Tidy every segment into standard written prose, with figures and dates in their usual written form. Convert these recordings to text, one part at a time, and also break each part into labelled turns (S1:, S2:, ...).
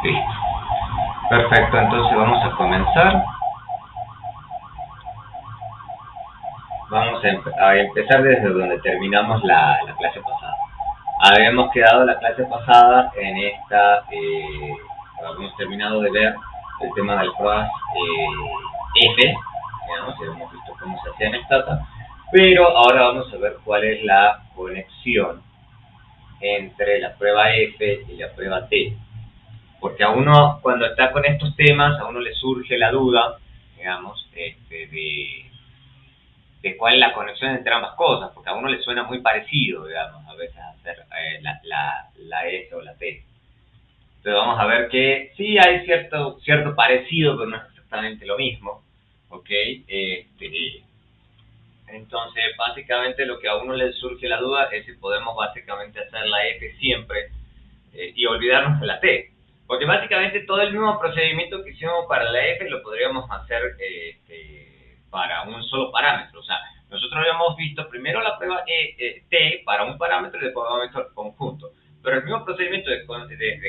S1: Listo. Perfecto, entonces vamos a comenzar. Vamos a empezar desde donde terminamos la clase pasada. Habíamos quedado la clase pasada en esta, habíamos terminado de ver el tema del pruebas F, digamos, y hemos visto cómo se hacía en Stata, pero ahora vamos a ver cuál es la conexión entre la prueba F y la prueba T. Porque a uno, cuando está con estos temas, a uno le surge la duda, digamos, de cuál es la conexión entre ambas cosas, porque a uno le suena muy parecido, digamos, a veces hacer la S o la T. Entonces vamos a ver que sí hay cierto parecido, pero no es exactamente lo mismo, ¿ok? Entonces, básicamente lo que a uno le surge la duda es si podemos básicamente hacer la F siempre y olvidarnos de la T. Porque básicamente todo el mismo procedimiento que hicimos para la F lo podríamos hacer para un solo parámetro. O sea, nosotros habíamos visto primero la prueba T para un parámetro y después vamos a ver el conjunto. Pero el mismo procedimiento de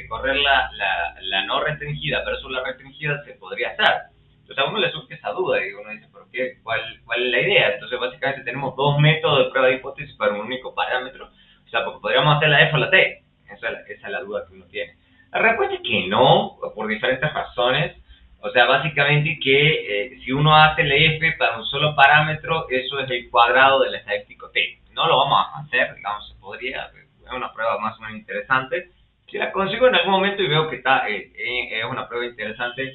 S1: correr la no restringida versus la restringida se podría hacer. Entonces a uno le surge esa duda y uno dice, ¿pero qué? ¿Cuál es la idea? Entonces básicamente tenemos dos métodos de prueba de hipótesis para un único parámetro. O sea, porque podríamos hacer la F o la T. Esa es la duda que uno tiene. La respuesta es que no, por diferentes razones. O sea, básicamente que si uno hace la F para un solo parámetro, eso es el cuadrado del estadístico T. No lo vamos a hacer, digamos, se podría, es una prueba más o menos interesante. Si la consigo en algún momento y veo que es una prueba interesante,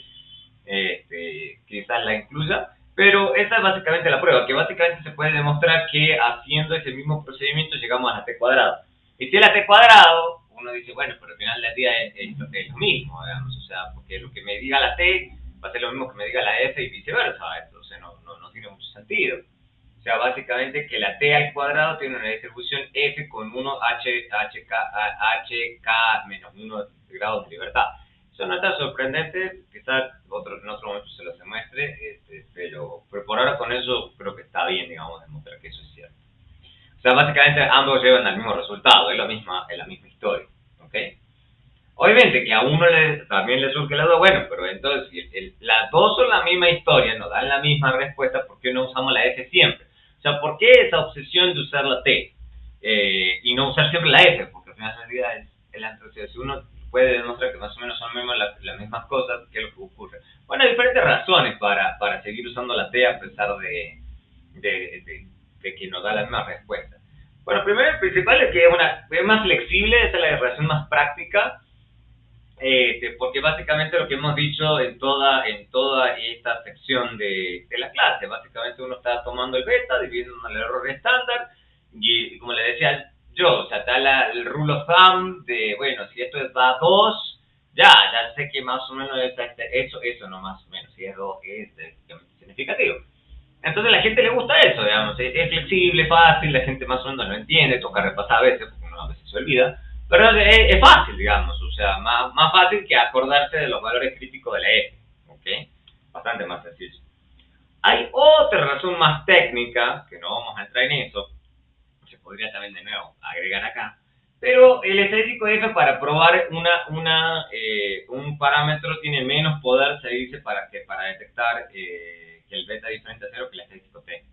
S1: quizás la incluya. Pero esa es básicamente la prueba, que básicamente se puede demostrar que haciendo ese mismo procedimiento llegamos a la T cuadrado. Y si es la T cuadrado, uno dice, bueno, pero al final del día es lo mismo, digamos, o sea, porque lo que me diga la T va a ser lo mismo que me diga la F y viceversa, entonces no tiene mucho sentido. O sea, básicamente que la T al cuadrado tiene una distribución F con 1 HK menos 1 grados de libertad. Eso no está sorprendente, quizás en otro momento se los demuestre, pero por ahora con eso creo que está bien, digamos, demostrar que eso es cierto. O sea, básicamente ambos llevan al mismo resultado, es la misma historia, ¿ok? Obviamente que a uno también le surge la duda, bueno, pero entonces si las dos son la misma historia, nos dan la misma respuesta, ¿por qué no usamos la F siempre? O sea, ¿por qué esa obsesión de usar la T y no usar siempre la F? Porque al final del día es el antecedente. Si uno puede demostrar que más o menos son las mismas cosas, ¿qué es lo que ocurre? Bueno, hay diferentes razones para seguir usando la T a pesar de que nos da la misma respuesta. Bueno, primero y principal es que es más flexible, esa es la relación más práctica, porque básicamente lo que hemos dicho en toda esta sección de la clase, básicamente uno está tomando el beta, dividiendo el error estándar, y como le decía yo, o sea, está el rule of thumb de, bueno, si esto va a 2, ya sé que más o menos eso no más o menos, si es 2 es significativo. Entonces a la gente le gusta eso, digamos, es flexible, fácil, la gente más o menos lo entiende, toca repasar a veces, porque uno a veces se olvida, pero es fácil, digamos, o sea, más fácil que acordarse de los valores críticos de la F, ¿ok? Bastante más sencillo. Hay otra razón más técnica, que no vamos a entrar en eso, se podría también de nuevo agregar acá, pero el estadístico de F para probar un parámetro tiene menos poder, se dice, para detectar que el beta es diferente a 0 que el estadístico T.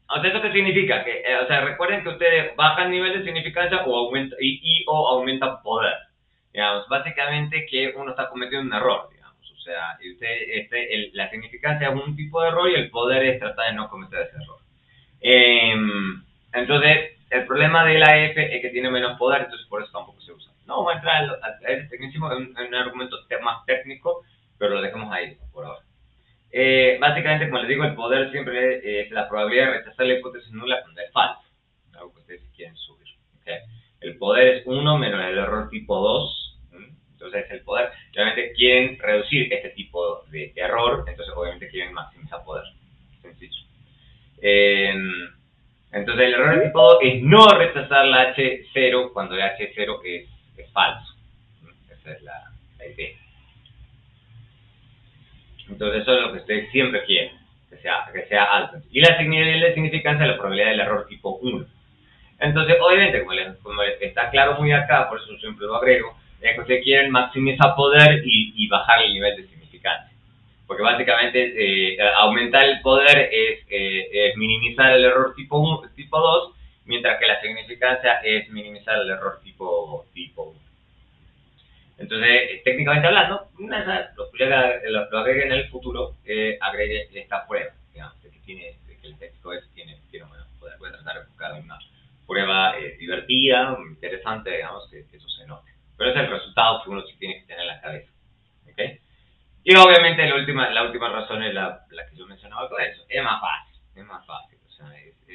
S1: O sea, ¿eso qué significa? Que, o sea, recuerden que ustedes bajan nivel de significancia o aumentan poder. Digamos, básicamente que uno está cometiendo un error, digamos. O sea, la significancia es un tipo de error y el poder es tratar de no cometer ese error. Entonces, el problema de la F es que tiene menos poder, entonces por eso tampoco se usa. No vamos a entrar a ese tecnicismo, en un argumento más técnico, pero lo dejamos ahí por ahora. Básicamente, como les digo, el poder siempre es la probabilidad de rechazar la hipótesis nula cuando es falso, algo que ustedes quieren subir. ¿Okay? El poder es 1 menos el error tipo 2, entonces el poder, realmente quieren reducir este tipo de error, entonces obviamente quieren maximizar poder, sencillo. Entonces el error de tipo 2 es no rechazar la H0 cuando el H0 es falso. Esa es la idea. Entonces eso es lo que ustedes siempre quieren, que sea alto. Y la significancia es la probabilidad del error tipo 1. Entonces, obviamente, como está claro muy acá, por eso siempre lo agrego, es que ustedes quieren maximizar poder y bajar el nivel de significancia. Porque básicamente aumentar el poder es minimizar el error tipo 2, mientras que la significancia es minimizar el error tipo 1. Entonces, técnicamente hablando, lo agregue en el futuro, agregue esta prueba, digamos, de que el texto tiene bueno, poder. Voy a tratar de buscar una prueba divertida, interesante, digamos, que eso se note. Pero ese es el resultado que uno sí tiene que tener en la cabeza. ¿Okay? Y obviamente la última razón es la que yo mencionaba con eso. Es más fácil. O sea,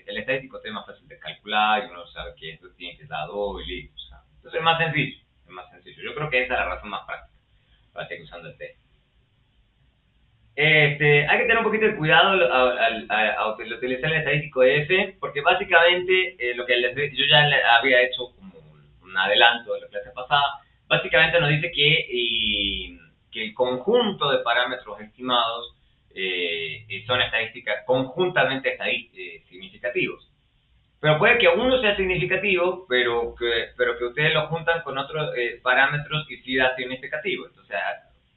S1: el estadístico es más fácil de calcular y uno sabe que esto tiene que dar doble y listo. O sea, entonces es más sencillo. Yo creo que esa es la razón más práctica para seguir usando el test. Hay que tener un poquito de cuidado al utilizar el estadístico F, porque básicamente lo que yo ya había hecho como un adelanto de la clase pasada, básicamente nos dice que el conjunto de parámetros estimados son conjuntamente significativos. Pero puede que uno sea significativo, pero que ustedes lo juntan con otros parámetros y sí da significativo. Entonces,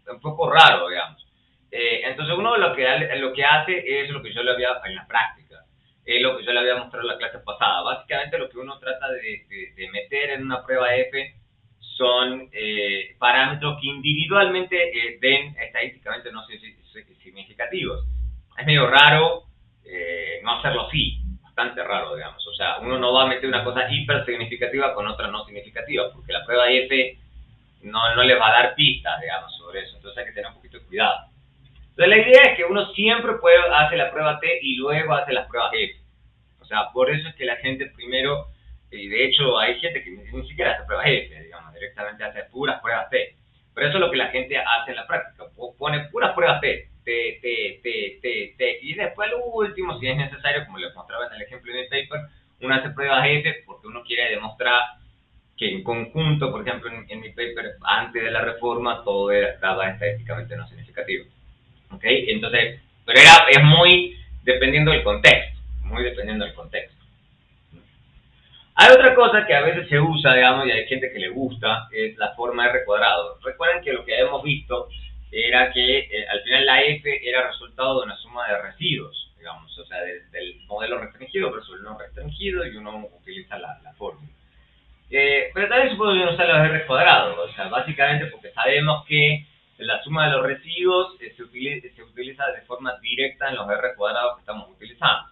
S1: es un poco raro, digamos. Entonces, uno lo que hace es lo que yo le había en la práctica, lo que yo le había mostrado en la clase pasada. Básicamente, lo que uno trata de meter en una prueba F son parámetros que individualmente den estadísticamente no significativos. Es medio raro no hacerlo así, bastante raro, digamos. O sea, uno no va a meter una cosa hiper significativa con otra no significativa, porque la prueba IF no le va a dar pistas, digamos, sobre eso. Entonces hay que tener un poquito de cuidado. Entonces la idea es que uno siempre hace la prueba T y luego hace las pruebas F. O sea, por eso es que la gente primero, y de hecho hay gente que ni siquiera hace pruebas F, digamos, directamente hace puras pruebas T. Pero eso es lo que la gente hace en la práctica, pone puras pruebas T, y después lo último, si es necesario, como les mostraba en el ejemplo de mi paper, uno hace pruebas F porque uno quiere demostrar que en conjunto, por ejemplo, en mi paper, antes de la reforma, todo estaba estadísticamente no significativo. ¿Ok? Entonces, pero es muy dependiendo del contexto, Hay otra cosa que a veces se usa, digamos, y hay gente que le gusta, es la forma R cuadrado. Recuerden que lo que habíamos visto era que al final la F era resultado de una suma de residuos, digamos, o sea, del modelo restringido versus el no restringido, y uno utiliza la fórmula. Pero también se puede usar los R cuadrados, o sea, básicamente porque sabemos que la suma de los residuos se utiliza de forma directa en los R cuadrados que estamos utilizando.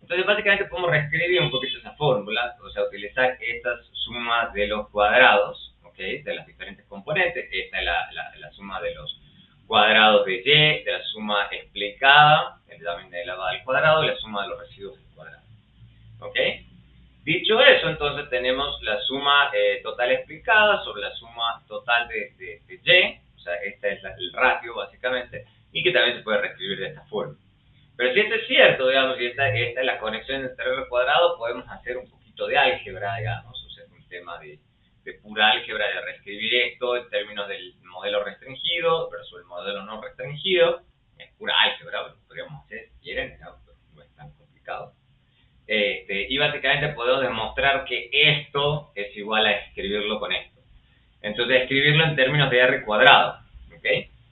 S1: Entonces, básicamente podemos reescribir un poquito esa fórmula, o sea, utilizar estas sumas de los cuadrados, ¿ok? De las diferentes componentes. Esta es la suma de los cuadrados de y, de la suma explicada, también elevada al cuadrado, y la suma de los residuos del cuadrado, ¿ok? Dicho eso, entonces tenemos la suma total explicada sobre la suma total de y, o sea, este es el ratio básicamente, y que también se puede reescribir de esta forma. Pero si esto es cierto, digamos, y esta es la conexión entre R cuadrado, podemos hacer un poquito de álgebra, digamos, o sea, es un tema de pura álgebra, de reescribir esto en términos del modelo restringido versus el modelo no restringido. Es pura álgebra, lo podríamos hacer si quieren, no es tan complicado. Y básicamente podemos demostrar que esto es igual a escribirlo con esto. Entonces, escribirlo en términos de R cuadrado, ¿ok?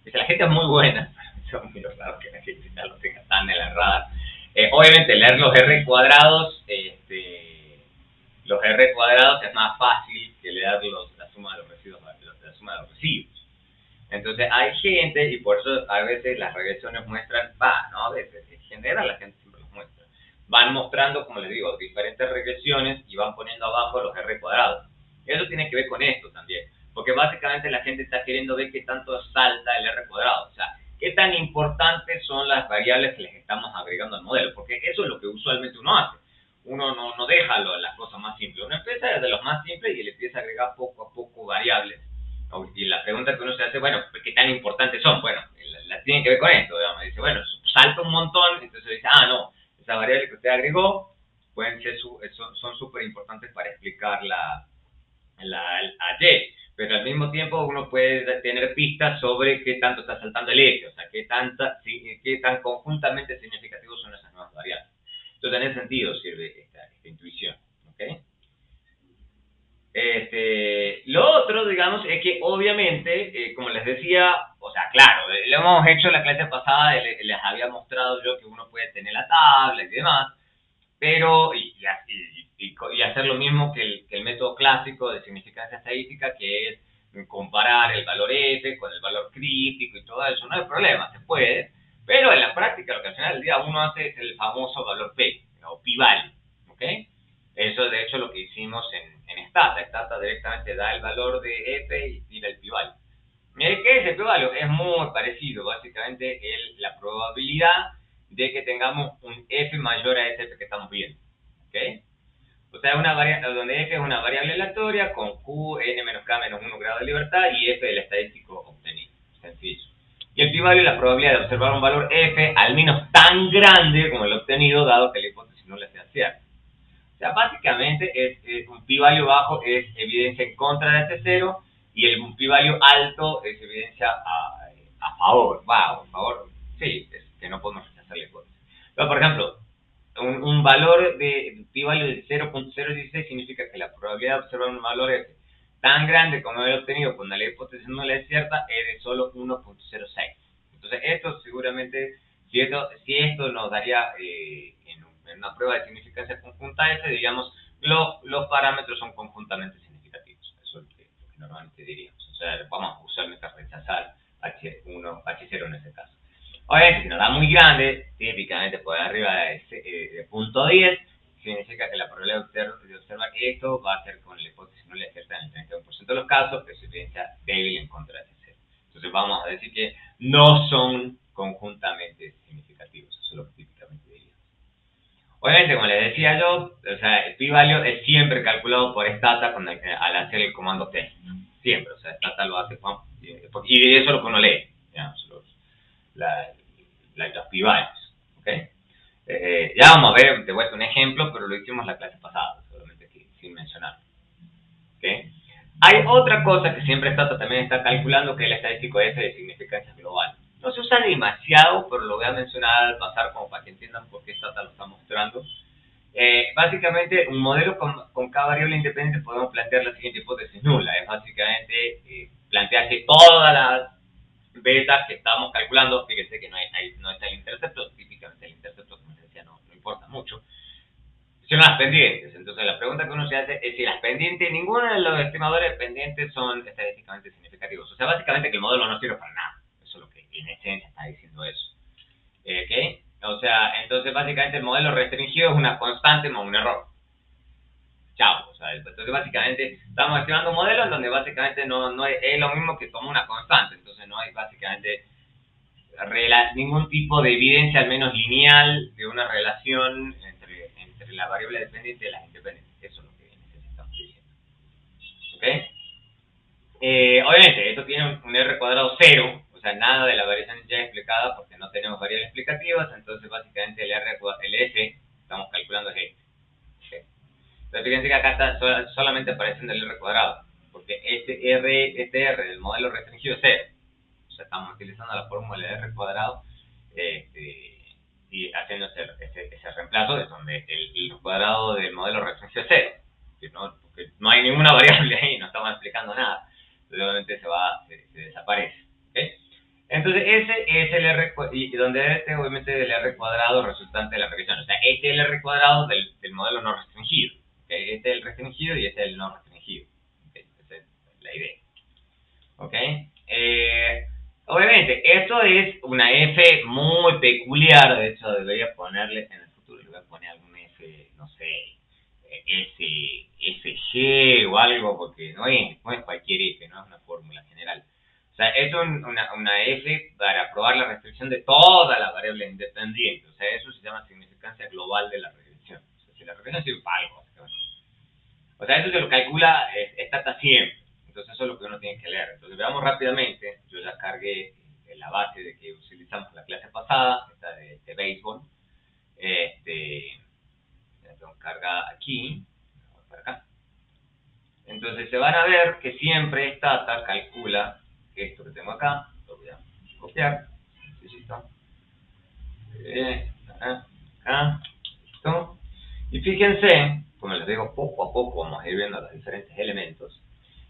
S1: Dice, la gente es muy buena, es muy raro que la gente ya lo tenga tan en la radar. Obviamente, leer los R cuadrados, es más fácil que leer la suma de los residuos, la suma de los residuos. Entonces, hay gente, y por eso a veces las regresiones muestran, ¿no? En general, la gente siempre los muestra. Van mostrando, como les digo, diferentes regresiones y van poniendo abajo los R cuadrados. Eso tiene que ver con esto también, porque básicamente la gente está queriendo ver qué tanto salta el R cuadrado, o sea, qué tan importantes son las variables que les estamos agregando al modelo, porque eso es lo que usualmente uno hace. Uno no deja las cosas más simples, uno empieza desde los más simples y le empieza a agregar poco a poco variables. Y la pregunta que uno se hace, bueno, ¿qué tan importantes son? Bueno, la tienen que ver con esto, digamos. Dice, bueno, salta un montón, entonces dice, no, esa variable que usted agregó son súper importantes para explicar la Y, pero al mismo tiempo uno puede tener pistas sobre qué tanto está saltando el eje, o sea, qué tan conjuntamente significativos son esas nuevas variables. Entonces, en ese sentido sirve esta intuición, ¿ok? Lo otro, digamos, es que obviamente, como les decía, o sea, claro, lo hemos hecho en la clase pasada, les había mostrado yo que uno puede tener la tabla y demás, pero, y hacer lo mismo que el método clásico de significancia estadística, que es comparar el valor F con el valor crítico y todo eso, no hay problema, se puede, pero en la práctica lo que al final del día uno hace es el famoso valor P, o P-value, ¿ok? Eso es de hecho lo que hicimos en Stata. Stata directamente da el valor de F y tira el P-value. ¿Qué es el P-value? Es muy parecido, básicamente es la probabilidad de que tengamos un F mayor a ese F que estamos viendo, ¿ok? O sea, donde F es una variable aleatoria con Q, N menos K menos 1 grado de libertad y F el estadístico obtenido. Sencillo. Y el p-value es la probabilidad de observar un valor F al menos tan grande como el obtenido, dado que la hipótesis no le sea cierta. O sea, básicamente un p-value bajo es evidencia en contra de este cero y un p-value alto es evidencia a favor. A favor, sí, es que no podemos rechazar la hipótesis. Pero, por ejemplo, un valor de p-value de 0.016 significa que la probabilidad de observar un valor F tan grande como el obtenido cuando la hipótesis no le es cierta es de solo 1.06. Entonces, esto seguramente, si esto nos daría en una prueba de significancia conjunta F, digamos, los parámetros son conjuntamente significativos. Eso es lo que normalmente diríamos. O sea, vamos a usualmente rechazar H1, H0 en ese caso. Obviamente, si nos da muy grande, típicamente por arriba de punto 10, significa que la probabilidad de observar esto va a ser con la hipótesis no le cierta en el 31% de los casos, que es evidencia débil en contra de ese cero. Entonces vamos a decir que no son conjuntamente significativos, eso es lo que típicamente diríamos. Obviamente, como les decía yo, o sea, el p-value es siempre calculado por Stata al hacer el comando test. Siempre, o sea, Stata lo hace y de eso lo que uno lee, digamos, los p-values, ¿ok? Ya vamos a ver de vuelta un ejemplo, pero lo hicimos la clase pasada, solamente que sin mencionarlo, ¿ok? Hay otra cosa que siempre Stata también está calculando, que es el estadístico F de significancia global. No se usa demasiado, pero lo voy a mencionar al pasar como para que entiendan por qué Stata lo está mostrando. Básicamente, un modelo con cada variable independiente podemos plantear la siguiente hipótesis nula. Es básicamente plantear que todas las betas que estamos calculando, fíjense que no está el intercepto, típicamente el intercepto, como les decía, no importa mucho, son las pendientes. Entonces la pregunta que uno se hace es si las pendientes, ninguno de los estimadores pendientes son estadísticamente significativos. O sea, básicamente que el modelo no sirve para nada. Eso es lo que en esencia está diciendo eso. ¿Ok? O sea, entonces básicamente el modelo restringido es una constante más un error. Chao. O sea, entonces básicamente estamos estimando un modelo en donde básicamente no es lo mismo que tomar una constante. Entonces no hay básicamente ningún tipo de evidencia, al menos lineal, de una relación entre la variable dependiente y las independientes. Eso es lo que necesitamos diciendo. ¿Ok? Obviamente, esto tiene un R cuadrado cero, o sea, nada de la variación ya explicada porque no tenemos variables explicativas, entonces básicamente el F, estamos calculando es este. ¿Okay? Entonces fíjense que acá está solamente apareciendo el R cuadrado, porque este R del modelo restringido es cero. O sea, estamos utilizando la fórmula de R cuadrado y haciendo ese reemplazo de donde el cuadrado del modelo restringido es cero. Porque no hay ninguna variable ahí, no estamos explicando nada. Entonces, obviamente se desaparece. ¿Okay? Entonces, ese es el R, y donde obviamente, del R cuadrado resultante de la regresión. O sea, este es el R cuadrado del modelo no restringido. ¿Okay? Este es el restringido y este es el no restringido. ¿Okay? Esa es la idea. ¿Ok? Obviamente, esto es una F muy peculiar. De hecho, debería ponerle en el futuro, le voy a poner algún F, no sé, SG o algo, porque no es cualquier F, no es una fórmula general. O sea, esto es una F para probar la restricción de todas las variables independientes. O sea, eso se llama significancia global de la regresión. O sea, si la regresión sirve para algo, básicamente. O sea, eso se lo calcula Stata siempre. Entonces eso es lo que uno tiene que leer. Entonces veamos rápidamente. Yo ya cargué la base de que utilizamos la clase pasada, esta de béisbol. La tengo cargada aquí. Vamos para acá. Entonces se van a ver que siempre Stata calcula esto que tengo acá. Lo voy a copiar. Necesito. Acá. Listo. Y fíjense como les digo, poco a poco vamos a ir viendo los diferentes elementos.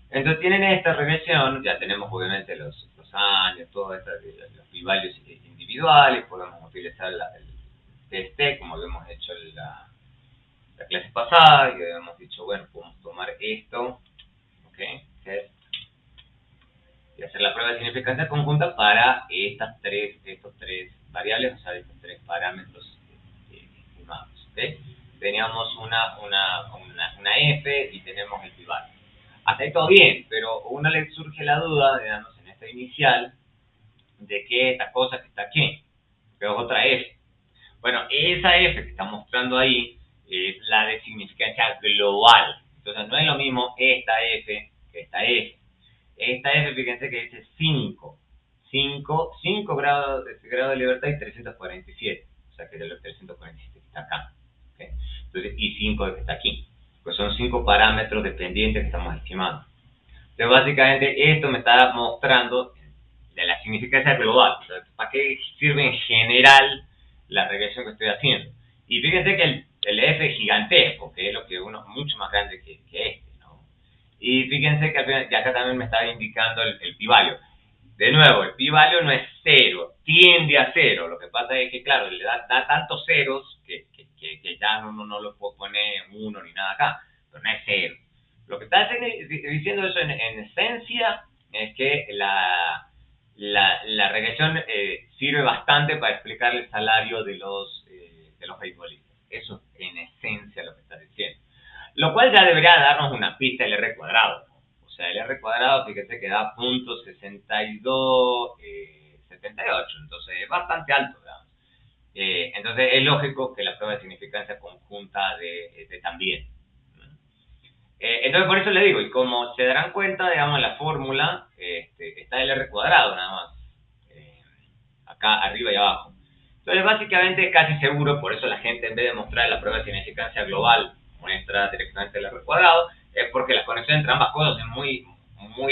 S1: Entonces tienen esta regresión, ya tenemos obviamente los años, todo esto, los p-values individuales, podemos utilizar el test como habíamos hecho en la clase pasada, y habíamos dicho, bueno, podemos tomar esto, ok, test, y hacer la prueba de significancia conjunta para estos tres variables, o sea, estos tres parámetros estimados, ¿ok? Teníamos una f y tenemos el p-value. Hasta ahí todo bien, pero a uno le surge la duda, digamos, en esta inicial, de que esta cosa que está aquí, que es otra f. Bueno, esa f que está mostrando ahí es la de significancia global. Entonces no es lo mismo esta f que esta f. Esta f, fíjense que dice 5 grados de libertad y 347. O sea, que es el 347 que está acá. ¿Okay? Entonces, y 5 que está aquí. Pues son 5 parámetros dependientes que estamos estimando. Entonces, básicamente, esto me está mostrando de la significancia global. O sea, ¿para qué sirve en general la regresión que estoy haciendo? Y fíjense que el f es gigantesco, que es lo que uno mucho más grande que este, ¿no? Y fíjense que al final, ya acá también me está indicando el p-value. De nuevo, el p-value no es 0, tiende a 0. Lo que pasa es que, claro, le da tantos ceros que ya uno no lo puede poner 1 ni nada acá, pero no es 0. Lo que está diciendo eso en esencia es que la regresión sirve bastante para explicar el salario de los beisbolistas. Eso en esencia lo que está diciendo. Lo cual ya debería darnos una pista del R cuadrado. O sea, el R cuadrado, fíjate que da .6278, entonces es bastante alto, ¿verdad? Entonces es lógico que la prueba de significancia conjunta de también. Entonces por eso le digo, y como se darán cuenta, digamos, la fórmula está el R cuadrado nada más, acá arriba y abajo. Entonces básicamente es casi seguro, por eso la gente en vez de mostrar la prueba de significancia global muestra directamente el R cuadrado, es porque la conexión entre ambas cosas es muy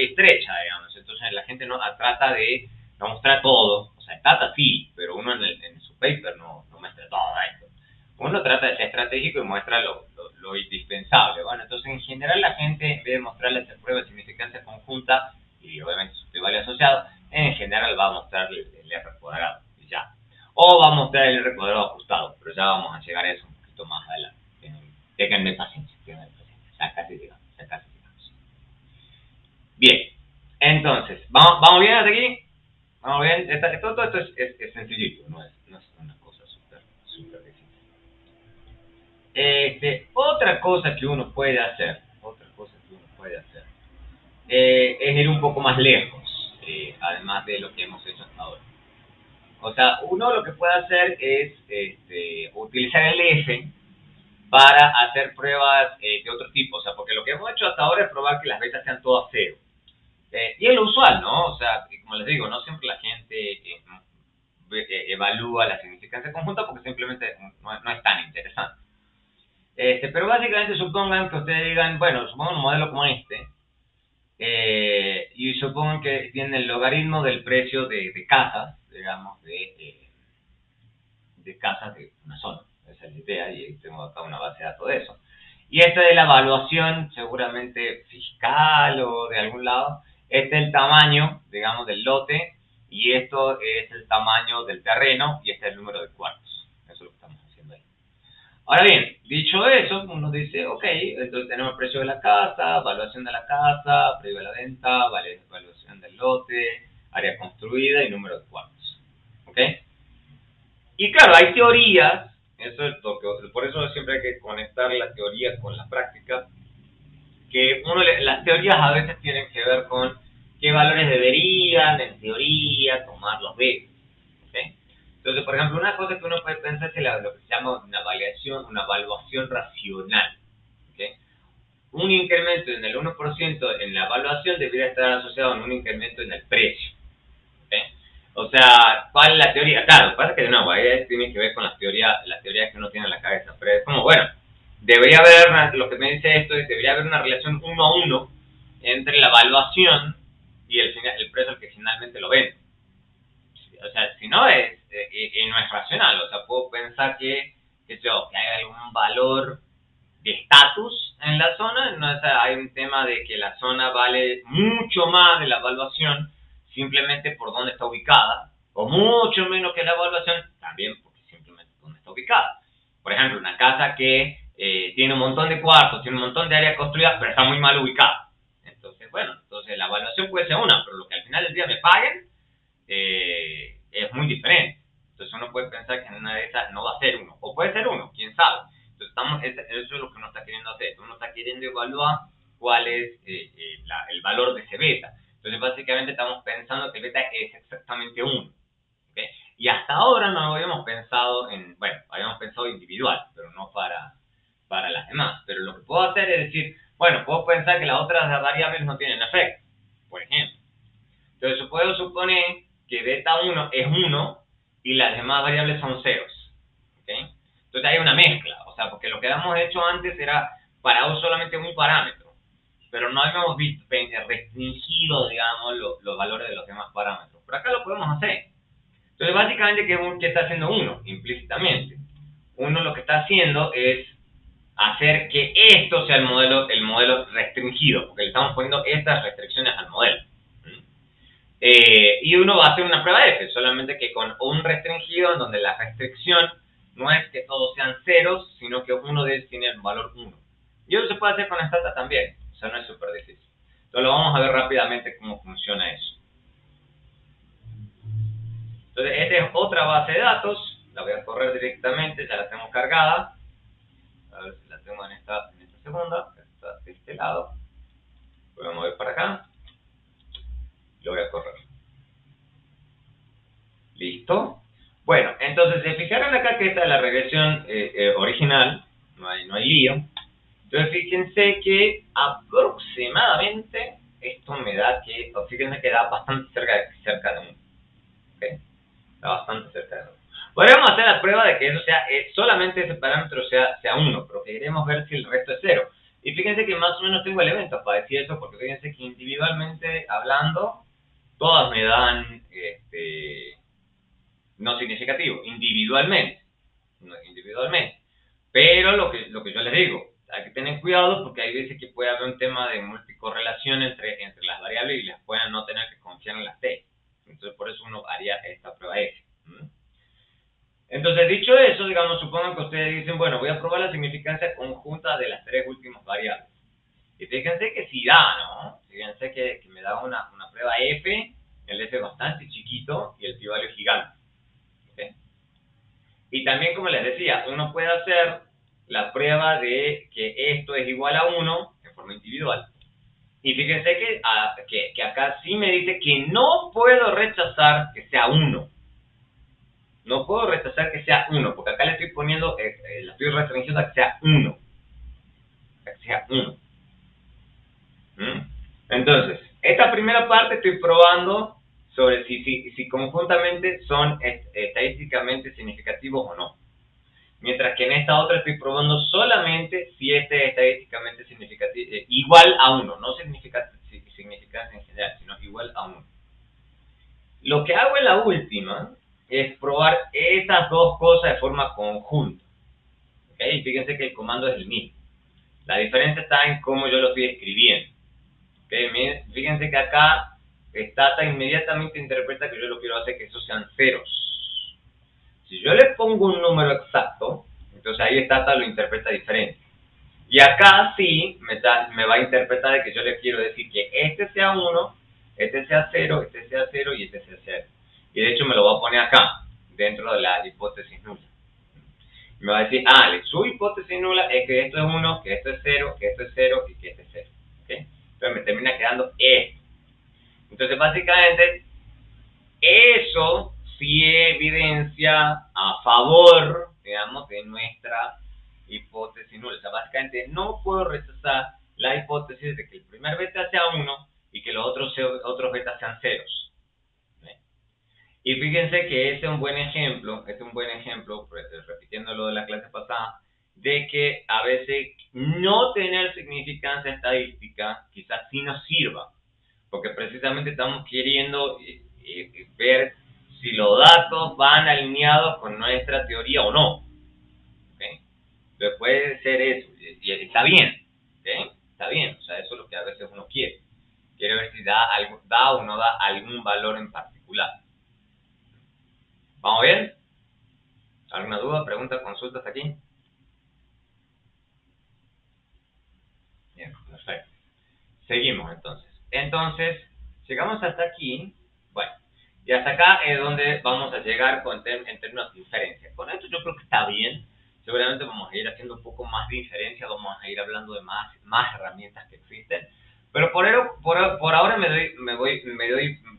S1: estrecha, digamos. Entonces la gente no trata de no mostrar todo, o sea, trata sí, pero uno en su paper no muestra todo esto. Uno trata de ser estratégico y muestra lo indispensable. Bueno, entonces en general la gente, en vez de mostrarle esa prueba de significancia conjunta y obviamente su p-value asociado, en general va a mostrar el R cuadrado y ya. O va a mostrar el R cuadrado ajustado, pero ya vamos a llegar a eso un poquito más adelante. Ténganme paciencia, ya casi llegamos. Bien, entonces, ¿vamos bien hasta aquí? ¿Vamos bien? Todo esto es sencillito, no es una cosa súper difícil. Otra cosa que uno puede hacer, es ir un poco más lejos, además de lo que hemos hecho hasta ahora. O sea, uno lo que puede hacer es utilizar el F para hacer pruebas de otro tipo. O sea, porque lo que hemos hecho hasta ahora es probar que las betas sean todas 0. Y es lo usual, ¿no? O sea, como les digo, no siempre la gente evalúa la significancia conjunta porque simplemente no es tan interesante. Pero básicamente supongan que ustedes digan, bueno, supongan un modelo como este, y supongan que tienen el logaritmo del precio de casas, digamos, de casas de una zona. Esa es la idea, y tengo acá una base de datos de eso. Y esta es la evaluación, seguramente fiscal o de algún lado. Este es el tamaño, digamos, del lote, y esto es el tamaño del terreno, y este es el número de cuartos. Eso es lo que estamos haciendo ahí. Ahora bien, dicho eso, uno dice, ok, entonces tenemos el precio de la casa, evaluación de la casa, precio de la venta, evaluación del lote, área construida y número de cuartos. ¿Ok? Y claro, hay teorías, eso es lo que, por eso siempre hay que conectar la teoría con la práctica, que las teorías a veces tienen que ver con qué valores deberían, en teoría, tomar los vetos. ¿Okay? Entonces, por ejemplo, una cosa que uno puede pensar es lo que se llama una evaluación racional. ¿Okay? Un incremento en el 1% en la evaluación debería estar asociado a un incremento en el precio. ¿Okay? O sea, ¿cuál es la teoría? Claro, lo que pasa es que de nuevo, ahí tiene que ver con las teorías que uno tiene en la cabeza, pero es como, bueno, debería haber, lo que me dice esto es, debería haber una relación 1 a 1 entre la evaluación y el precio al que finalmente lo vende. O sea, si no no es racional, o sea, puedo pensar que hay algún valor estatus en la zona, no hay un tema de que la zona vale mucho más de la evaluación simplemente por dónde está ubicada, o mucho menos que la evaluación también porque simplemente dónde está ubicada. Por ejemplo, una casa que tiene un montón de cuartos, tiene un montón de áreas construidas, pero está muy mal ubicada. Entonces, bueno, entonces la evaluación puede ser una, pero lo que al final del día me paguen es muy diferente. Entonces uno puede pensar que en una de esas no va a ser uno, o puede ser uno, quién sabe. Entonces eso es lo que uno está queriendo hacer. Uno está queriendo evaluar cuál es el valor de ese beta. Entonces básicamente estamos pensando que el beta es exactamente 1. ¿Okay? Y hasta ahora no habíamos pensado en, bueno, habíamos pensado individual, pero no para las demás. Pero lo que puedo hacer es decir, bueno, puedo pensar que las otras variables no tienen efecto, por ejemplo. Entonces puedo suponer que beta 1 es 1 y las demás variables son ceros. ¿Okay? Entonces hay una mezcla, o sea, porque lo que habíamos hecho antes era para solamente un parámetro, pero no habíamos restringido, digamos, los valores de los demás parámetros. Pero acá lo podemos hacer. Entonces básicamente, ¿qué está haciendo uno? Implícitamente. Uno lo que está haciendo es hacer que esto sea el modelo restringido, porque le estamos poniendo estas restricciones al modelo. Y uno va a hacer una prueba F, solamente que con un restringido en donde la restricción no es que todos sean ceros, sino que uno de ellos tiene el valor 1. Y eso se puede hacer con Stata también, o sea, no es súper difícil. Entonces lo vamos a ver rápidamente cómo funciona eso. Entonces esta es otra base de datos, la voy a correr directamente, ya la tengo cargada. A ver si la tengo en esta segunda, está de este lado. Voy a mover para acá, lo voy a correr. ¿Listo? Bueno, entonces se fijaron acá que esta es la regresión original, no hay lío. Entonces fíjense que aproximadamente esto me da que, fíjense que da bastante cerca de 1. ¿Okay? Está bastante cerca de 1. Podríamos hacer la prueba de que eso sea, solamente ese parámetro sea 1, pero queremos ver si el resto es 0. Y fíjense que más o menos tengo elementos para decir eso, porque fíjense que individualmente hablando, todas me dan no significativo, individualmente. Pero lo que yo les digo, hay que tener cuidado porque hay veces que puede haber un tema de multicorrelación entre las variables y las puedan no tener que confiar en las T. Entonces por eso uno haría esta prueba F. Entonces dicho eso, digamos, supongan que ustedes dicen, bueno, voy a probar la significancia conjunta de las 3 últimas variables. Y fíjense que si da, ¿no? Fíjense que me da una prueba F, el F es bastante chiquito y el p-value es gigante. ¿Okay? Y también, como les decía, uno puede hacer la prueba de que esto es igual a 1 en forma individual. Y fíjense que acá sí me dice que no puedo rechazar que sea 1. No puedo rechazar que sea 1, porque acá le estoy poniendo, la estoy restringiendo a que sea 1. A que sea 1. Entonces, esta primera parte estoy probando sobre si conjuntamente son estadísticamente significativos o no. Mientras que en esta otra estoy probando solamente si este es estadísticamente significativo, igual a 1, no significancia en general, sino igual a 1. Lo que hago en la última es probar estas dos cosas de forma conjunta. ¿Okay? Fíjense que el comando es el mismo. La diferencia está en cómo yo lo estoy escribiendo. ¿Okay? Fíjense que acá Stata inmediatamente interpreta que yo lo quiero hacer que esos sean ceros. Si yo le pongo un número exacto, entonces ahí Stata lo interpreta diferente. Y acá sí me va a interpretar de que yo le quiero decir que este sea 1, este sea 0, este sea 0 y este sea 0. Y de hecho me lo va a poner acá, dentro de la hipótesis nula. Me va a decir, su hipótesis nula es que esto es 1, que esto es 0, que esto es 0 y que este es 0. ¿Okay? Entonces me termina quedando esto. Entonces básicamente eso sí evidencia a favor, digamos, de nuestra hipótesis nula. O sea, básicamente no puedo rechazar la hipótesis de que el primer beta sea 1 y que los otros betas sean ceros. ¿Sí? Y fíjense que este es un buen ejemplo, repitiendo lo de la clase pasada, de que a veces no tener significancia estadística quizás sí nos sirva, porque precisamente estamos queriendo ver si los datos van alineados con nuestra teoría o no. ¿Okay? Pero puede ser eso, y está bien, ¿ok? Está bien, o sea, eso es lo que a veces uno quiere. Quiere ver si da o no da algún valor en particular. ¿Vamos bien? ¿Alguna duda, pregunta, consultas aquí? Bien, perfecto. Seguimos entonces. Entonces, llegamos hasta aquí. Bueno, y hasta acá es donde vamos a llegar en términos de diferencia. Con esto yo creo que está bien. Seguramente vamos a ir haciendo un poco más de diferencia, vamos a ir hablando de más herramientas que existen. Pero por ahora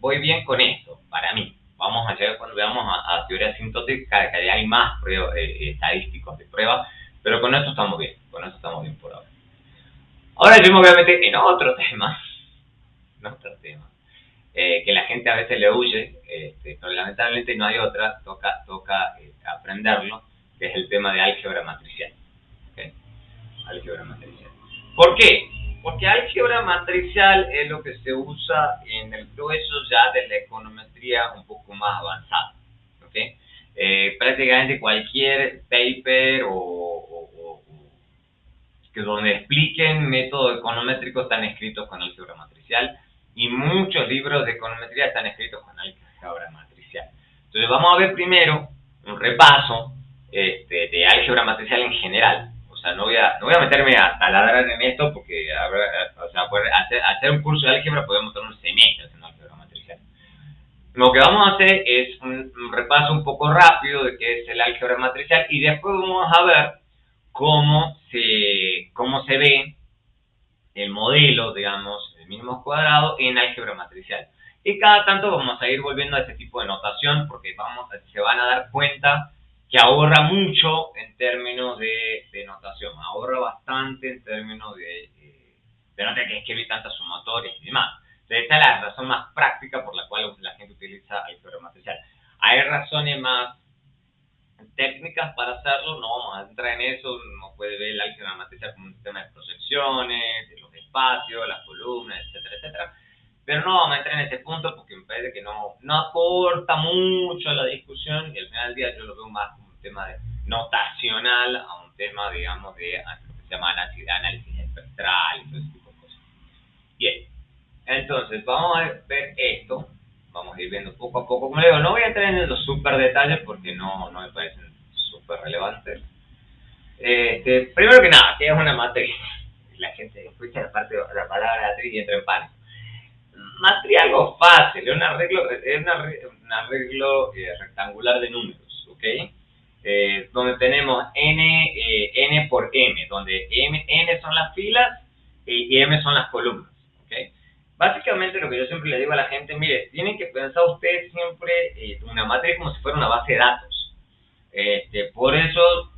S1: voy bien con esto, para mí. Vamos a llegar cuando veamos a teoría sintótica, que hay más estadísticos de prueba, pero con esto estamos bien, por ahora. Ahora yo me voy a meter en otro tema, que la gente a veces le huye, pero lamentablemente no hay otra, toca aprenderlo, que es el tema de álgebra matricial. ¿Okay? Álgebra matricial. ¿Por qué? Porque álgebra matricial es lo que se usa en el grueso ya de la econometría un poco más avanzada. ¿Okay? Prácticamente cualquier paper que donde expliquen métodos econométricos están escritos con álgebra matricial y muchos libros de econometría están escritos con álgebra matricial. Entonces vamos a ver primero un repaso de álgebra matricial en general. O sea, no voy a meterme a taladrar en esto porque o sea, hacer un curso de álgebra podemos tener un semestre en álgebra matricial. Lo que vamos a hacer es un repaso un poco rápido de qué es el álgebra matricial y después vamos a ver cómo se ve el modelo, digamos, el mínimo cuadrado en álgebra matricial. Y cada tanto vamos a ir volviendo a ese tipo de notación porque se van a dar cuenta que ahorra mucho en términos de notación, ahorra bastante en términos de no tener que escribir tantas sumatorias y demás. Entonces, esta es la razón más práctica por la cual la gente utiliza álgebra matricial. Hay razones más técnicas para hacerlo, no vamos a entrar en eso, uno puede ver el álgebra matricial como un sistema de proyecciones, de los espacios, las columnas, etcétera, etcétera, pero no vamos a entrar en ese punto porque me parece que no aporta mucho a la discusión y al final del día yo lo veo más como un tema notacional a un tema, digamos, de lo que se llama análisis espectral y todo ese tipo de cosas. Bien, entonces vamos a ver esto. Vamos a ir viendo poco a poco. Como le digo, no voy a entrar en los super detalles porque no me parecen súper relevantes. Primero que nada, ¿qué es una matriz? La gente escucha la palabra matriz y entra en pánico. Matriz algo fácil, es un arreglo rectangular de números, ¿ok? Donde tenemos n por m, donde n son las filas y m son las columnas, ¿ok? Básicamente lo que yo siempre le digo a la gente, mire, tienen que pensar ustedes siempre una matriz como si fuera una base de datos. Por eso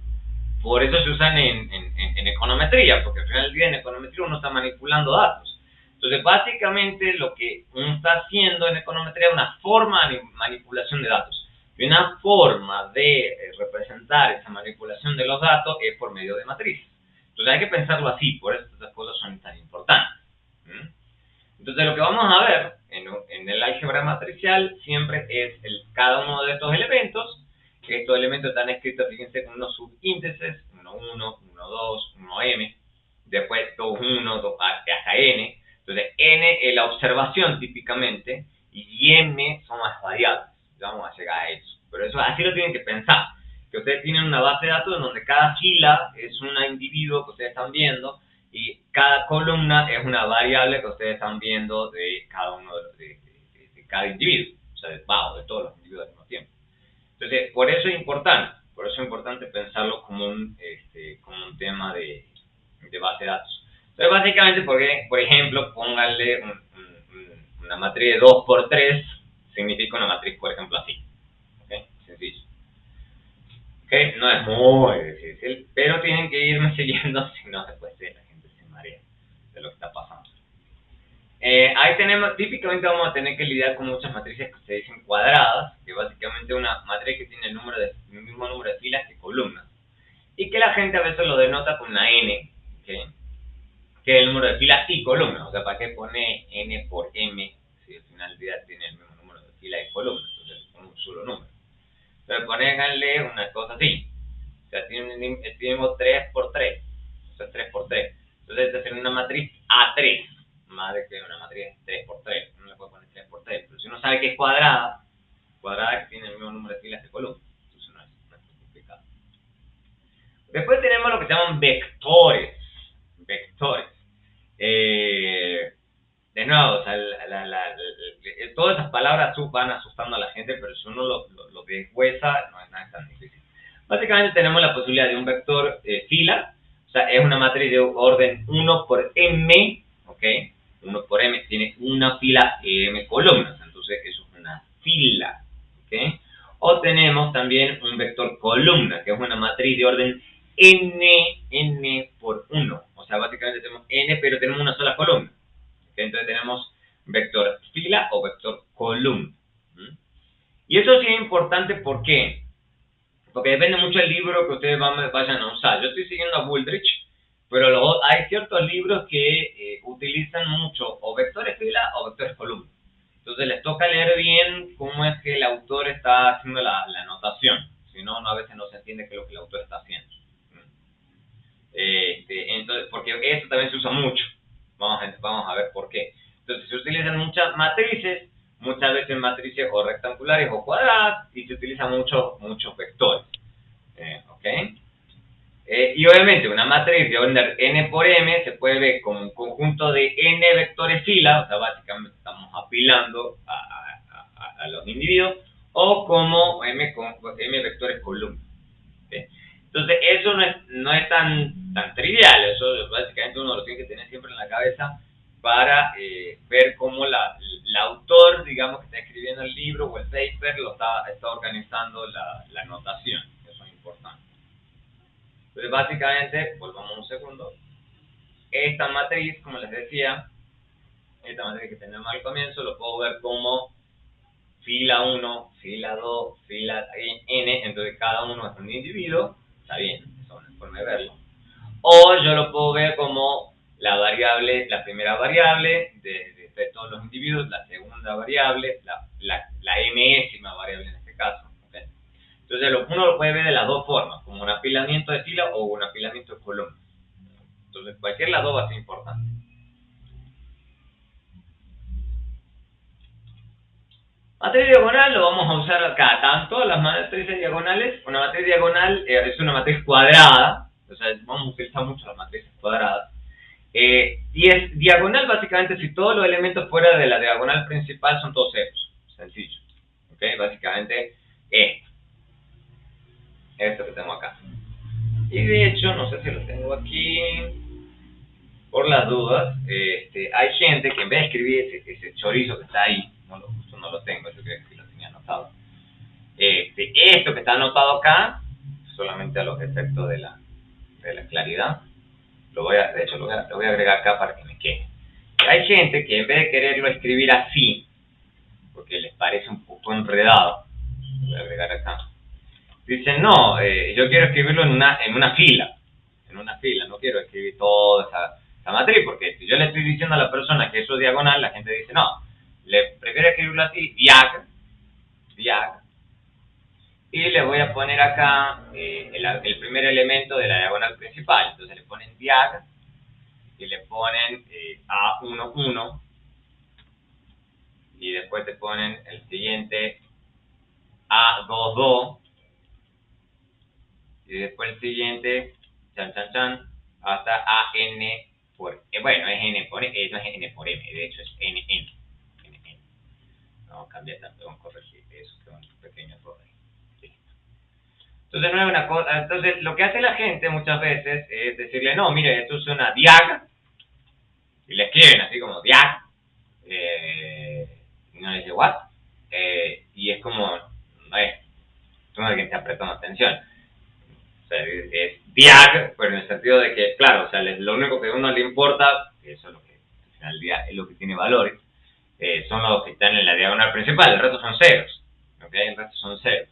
S1: se usan en econometría, porque al final del día en econometría uno está manipulando datos. Entonces, básicamente lo que uno está haciendo en econometría es una forma de manipulación de datos. Y una forma de representar esa manipulación de los datos es por medio de matrices. Entonces hay que pensarlo así, por eso estas cosas son tan importantes. Entonces lo que vamos a ver en el álgebra matricial siempre es cada uno de estos elementos. Estos elementos están escritos, fíjense, con unos subíndices, 1, 1, 1, 2, 1, m, después 2, 1, 2, hasta n. Entonces n es la observación típicamente y m son las variables. Ya vamos a llegar a eso. Pero eso así lo tienen que pensar. Que ustedes tienen una base de datos en donde cada fila es un individuo que ustedes están viendo y cada columna es una variable que ustedes están viendo de cada uno de cada individuo, o sea, de todos los individuos al mismo tiempo. Entonces, por eso es importante pensarlo como un tema de base de datos. Entonces, básicamente, porque, por ejemplo, pónganle una matriz de 2 por 3, significa una matriz, por ejemplo, así. ¿Okay? Sencillo. ¿Okay? No es muy difícil, pero tienen que irme siguiendo, si no, después la gente se marea de lo que está pasando. Ahí típicamente vamos a tener que lidiar con muchas matrices que se dicen cuadradas, que básicamente es una matriz que tiene el mismo número de filas que columnas, y que la gente a veces lo denota con una n, ¿okay? Que es el número de filas y columnas. O sea, ¿para qué pone n por m si al final del día tiene el mismo número de filas y columnas? Entonces pone un solo número. Entonces ponéganle una cosa así. O sea, tenemos 3 por 3. O sea, 3 por 3. Entonces, esta sería una matriz A3. Más de que una matriz 3 por 3. Uno le puede poner 3 por 3. Pero si uno sabe que es cuadrada que tiene el mismo número de filas de columnas. Entonces no es complicado. Después tenemos lo que se llaman vectores. Vectores. De nuevo, o sea, todas esas palabras van asustando a la gente, pero si uno lo deshuesa, no es nada tan difícil. Básicamente tenemos la posibilidad de un vector fila, o sea, es una matriz de orden 1 por m, ¿ok? 1 por m tiene una fila m columnas, entonces eso es una fila, ¿ok? O tenemos también un vector columna, que es una matriz de orden n por 1, o sea, básicamente tenemos n, pero tenemos una sola columna. Entonces tenemos vector fila o vector columna. Y eso sí es importante, ¿por qué? Porque depende mucho del libro que ustedes vayan a usar. Yo estoy siguiendo a Wooldridge, pero hay ciertos libros que utilizan mucho o vectores fila o vectores columna. Entonces les toca leer bien cómo es que el autor está haciendo la notación. Si no, a veces no se entiende qué es lo que el autor está haciendo. Entonces, porque eso también se usa mucho. Vamos a ver por qué. Entonces se utilizan muchas matrices, muchas veces matrices o rectangulares o cuadradas, y se utilizan muchos vectores. ¿Ok? Y obviamente una matriz de orden n por m se puede ver como un conjunto de n vectores fila, o sea, básicamente estamos apilando a los individuos, o como m vectores columna. ¿Okay? Entonces eso no es tan trivial, eso básicamente uno lo tiene que tener siempre en la cabeza para ver cómo el autor, digamos, que está escribiendo el libro o el paper, lo está organizando la notación. Eso es importante. Entonces básicamente, volvamos un segundo, esta matriz, como les decía, esta matriz que tenemos al comienzo, lo puedo ver como fila 1, fila 2, fila n, entonces cada uno es un individuo, está bien, eso es una forma de verlo. O yo lo puedo ver como la primera variable de todos los individuos, la segunda variable, la mésima variable en este caso. ¿Okay? Entonces uno lo puede ver de las dos formas, como un apilamiento de fila o un apilamiento de columna. Entonces cualquier de las dos va a ser importante. Matriz diagonal lo vamos a usar acá, tanto las matrices diagonales. Una matriz diagonal es una matriz cuadrada, o sea, vamos a utilizar mucho las matrices cuadradas. Y es diagonal básicamente si todos los elementos fuera de la diagonal principal son todos ceros. Sencillo. ¿Ok? Básicamente esto que tengo acá. Y de hecho, no sé si lo tengo aquí, por las dudas, hay gente que en vez de escribir ese chorizo que está ahí, justo no lo tengo, yo creo que lo tenía anotado. Esto que está anotado acá, solamente a los efectos de la claridad, de hecho lo voy a agregar acá para que me quede. Hay gente que en vez de quererlo escribir así, porque les parece un poco enredado, lo voy a agregar acá, dicen, no, yo quiero escribirlo en una fila, no quiero escribir toda esa matriz, porque si yo le estoy diciendo a la persona que eso es diagonal, la gente dice, no, le prefiero escribirlo así, diag, y le voy a poner acá el primer elemento de la diagonal principal, entonces le ponen diag, y le ponen A11, y después te ponen el siguiente A22, y después el siguiente, hasta AN por, bueno, es N por, no es N por M, de hecho es NN. Vamos a cambiar tanto, vamos a corregir eso, que es un pequeño error ahí. Listo. Entonces no es una cosa, entonces lo que hace la gente muchas veces es decirle, no, mire, esto es una diag, y le escriben así como diag, y uno le dice, what? Y es como, no es alguien está prestando atención. O sea, es diag, pero en el sentido de que, claro, o sea, lo único que a uno le importa, que eso es lo que al final del día es lo que tiene valores, son los que están en la diagonal principal, el resto son ceros, ¿ok? El resto son ceros.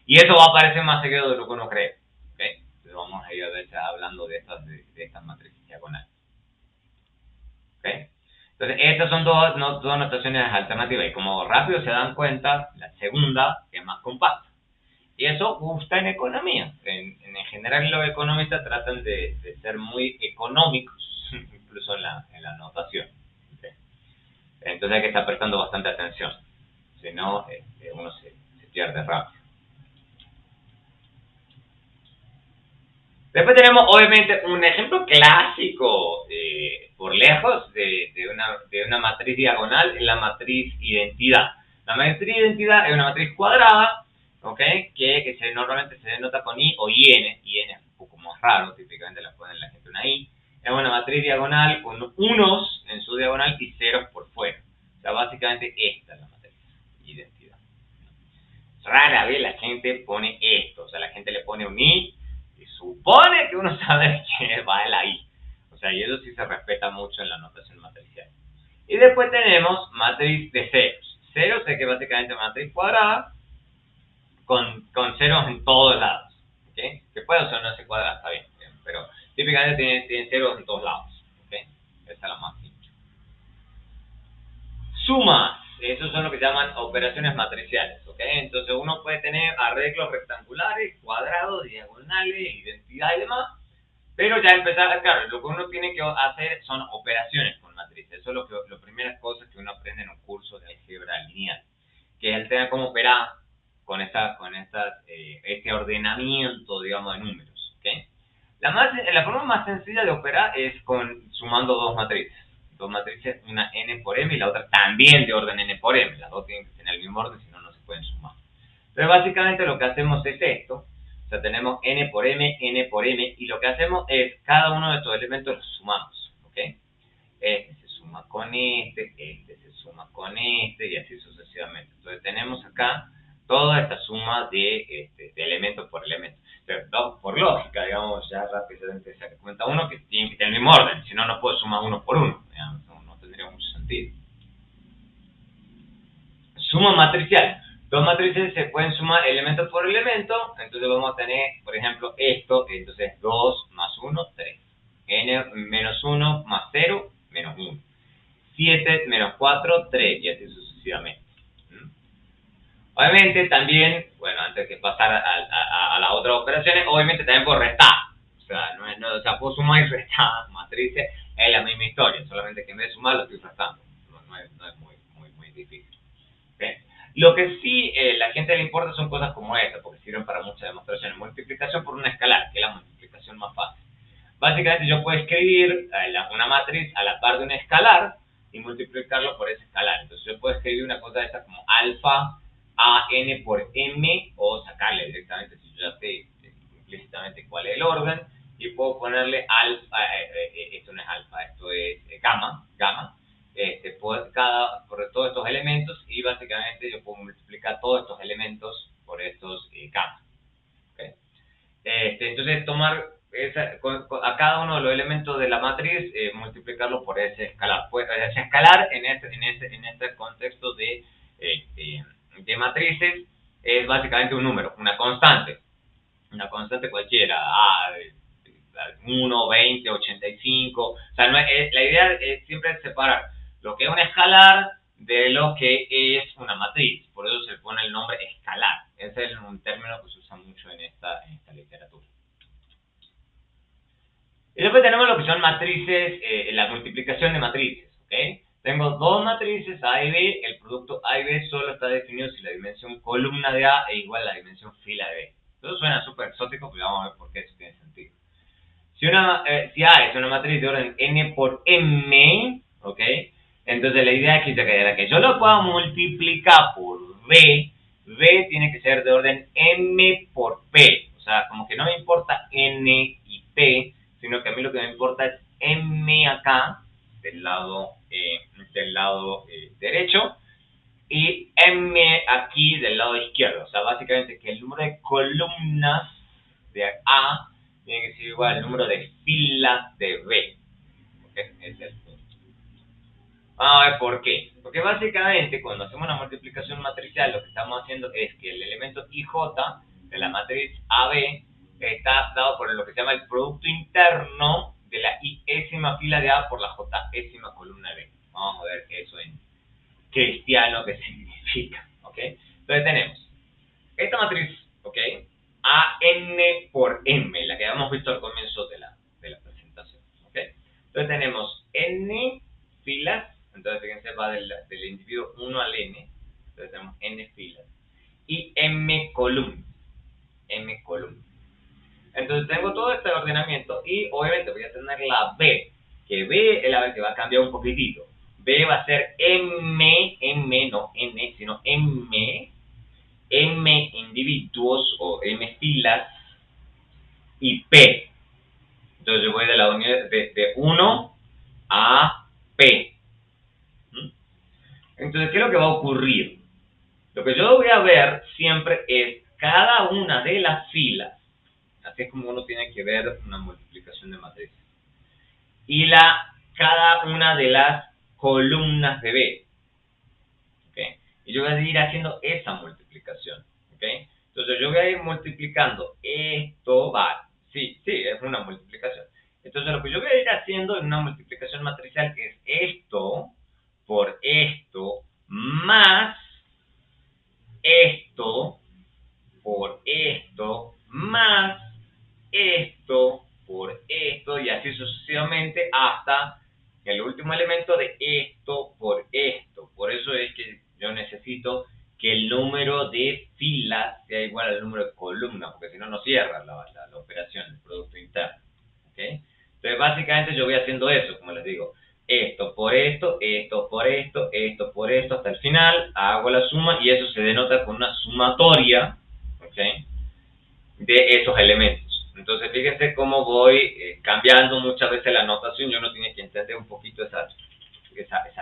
S1: Y eso va a aparecer más seguido de lo que uno cree, ¿ok? Entonces vamos a ir a veces hablando de estas matrices diagonales, ¿ok? Entonces estas son dos notaciones alternativas y como rápido se dan cuenta, la segunda es más compacta. Y eso gusta en economía. En general los economistas tratan de ser muy económicos, incluso en la notación. ¿Okay? Entonces hay que estar prestando bastante atención. Si no, uno se pierde rápido. Después tenemos, obviamente, un ejemplo clásico, por lejos, de una matriz diagonal en la matriz identidad. La matriz identidad es una matriz cuadrada, ¿okay? Que normalmente se denota con I o IN. IN es un poco más raro, típicamente la pone la gente una I. Es una matriz diagonal con unos en su diagonal y ceros por fuera. O sea, básicamente esta es la matriz identidad. Rara vez la gente pone esto, o sea, la gente le pone un I y supone que uno sabe que va el I. O sea, y eso sí se respeta mucho en la notación matricial. Y después tenemos matriz de ceros. Ceros es que básicamente es una matriz cuadrada con ceros en todos lados. ¿Okay? Que puede o no se cuadrada, está bien, pero típicamente tiene ceros en todos lados. ¿Okay? Esa es la más simple. Sumas. Esos son lo que llaman operaciones matriciales, ¿ok? Entonces uno puede tener arreglos rectangulares, cuadrados, diagonales, identidad y demás, pero ya empezar, claro, lo que uno tiene que hacer son operaciones con matrices. Eso es las primeras cosas que uno aprende en un curso de álgebra lineal, que es el tema de cómo operar con este ordenamiento, digamos, de números, ¿ok? La forma más sencilla de operar es sumando dos matrices. Dos matrices, una n por m y la otra también de orden n por m. Las dos tienen que tener el mismo orden, si no, no se pueden sumar. Entonces, básicamente lo que hacemos es esto. O sea, tenemos n por m, y lo que hacemos es, cada uno de estos elementos los sumamos, ¿ok? Este se suma con este se suma con este, y así sucesivamente. Entonces, tenemos acá toda esta suma de elementos por elemento. Por lógica, digamos, ya rápidamente se cuenta uno que tiene que tener el mismo orden, si no, no puedo sumar uno por uno, digamos, no tendría mucho sentido. Suma matricial. Dos matrices se pueden sumar elemento por elemento, entonces vamos a tener, por ejemplo, esto, entonces 2 más 1, 3. N menos 1 más 0, menos 1. 7 menos 4, 3, y así sucesivamente. Obviamente también, bueno, antes de pasar a las otras operaciones, obviamente también puedo restar. O sea, puedo sumar y restar matrices, es la misma historia, solamente que en vez de sumar lo estoy restando. No es muy difícil. ¿Okay? Lo que sí la gente le importa son cosas como esta, porque sirven para muchas demostraciones. Multiplicación por una escalar, que es la multiplicación más fácil. Básicamente yo puedo escribir una matriz a la par de un escalar y multiplicarlo por ese escalar. Entonces yo puedo escribir una cosa de esta como alfa a n por m, o sacarle directamente, si yo ya sé implícitamente cuál es el orden, y puedo ponerle alfa, esto no es alfa, esto es gamma, por todos estos elementos, y básicamente yo puedo multiplicar todos estos elementos por estos gamma. ¿Okay? Entonces tomar a cada uno de los elementos de la matriz, multiplicarlo por ese escalar. Pues, ese escalar en este contexto de matrices es básicamente un número, una constante cualquiera, 1, 20, 85, o sea, la idea es siempre separar lo que es un escalar de lo que es una matriz, por eso se pone el nombre escalar. Ese es un término que se usa mucho en esta literatura. Y después tenemos lo que son matrices, la multiplicación de matrices, ¿ok? Tengo dos matrices A y B, el producto A y B solo está definido si la dimensión columna de A es igual a la dimensión fila de B. Eso suena súper exótico, pero vamos a ver por qué eso tiene sentido. Si A es una matriz de orden n por m, ¿ok? Entonces la idea aquí era que yo lo pueda multiplicar por B, B tiene que ser de orden m por p. O sea, como que no me importa n y p, sino que a mí lo que me importa es m acá, del lado derecho, y m aquí del lado izquierdo. O sea, básicamente que el número de columnas de A tiene que ser igual al número de filas de B. ¿Okay? Ese es el punto. Vamos a ver por qué. Porque básicamente cuando hacemos una multiplicación matricial, lo que estamos haciendo es que el elemento IJ de la matriz AB está dado por lo que se llama el producto interno de la I-ésima fila de A por la J-ésima columna de B. Vamos a ver eso en cristiano qué significa. ¿Okay? Entonces tenemos esta matriz, ¿ok? A n por m, la que habíamos visto al comienzo de la presentación, ¿ok? Entonces tenemos n filas, entonces fíjense, va del individuo 1 al n, entonces tenemos n filas, y m columnas, Entonces tengo todo este ordenamiento y obviamente voy a tener la B, que B es la B que va a cambiar un poquitito. B va a ser M, no N, sino M individuos o M filas y P. Entonces yo voy de la unidad de 1 a P. Entonces, ¿qué es lo que va a ocurrir? Lo que yo voy a ver siempre es cada una de las filas. Así es como uno tiene que ver una multiplicación de matrices. Y cada una de las columnas de B. ¿Okay? Y yo voy a ir haciendo esa multiplicación. ¿Okay? Entonces yo voy a ir multiplicando esto, sí, es una multiplicación. Entonces lo que yo voy a ir haciendo en una multiplicación matricial es esto por esto más esto por esto más esto por esto y así sucesivamente hasta el último elemento de esto por esto. Por eso es que yo necesito que el número de filas sea igual al número de columnas, porque si no, no cierra la operación, el producto interno. ¿Okay? Entonces, básicamente yo voy haciendo eso, como les digo. Esto por esto, esto por esto, esto por esto, hasta el final, hago la suma y eso se denota con una sumatoria, ¿okay? De esos elementos. Entonces, fíjense cómo voy cambiando muchas veces la notación y uno tiene que entender un poquito esa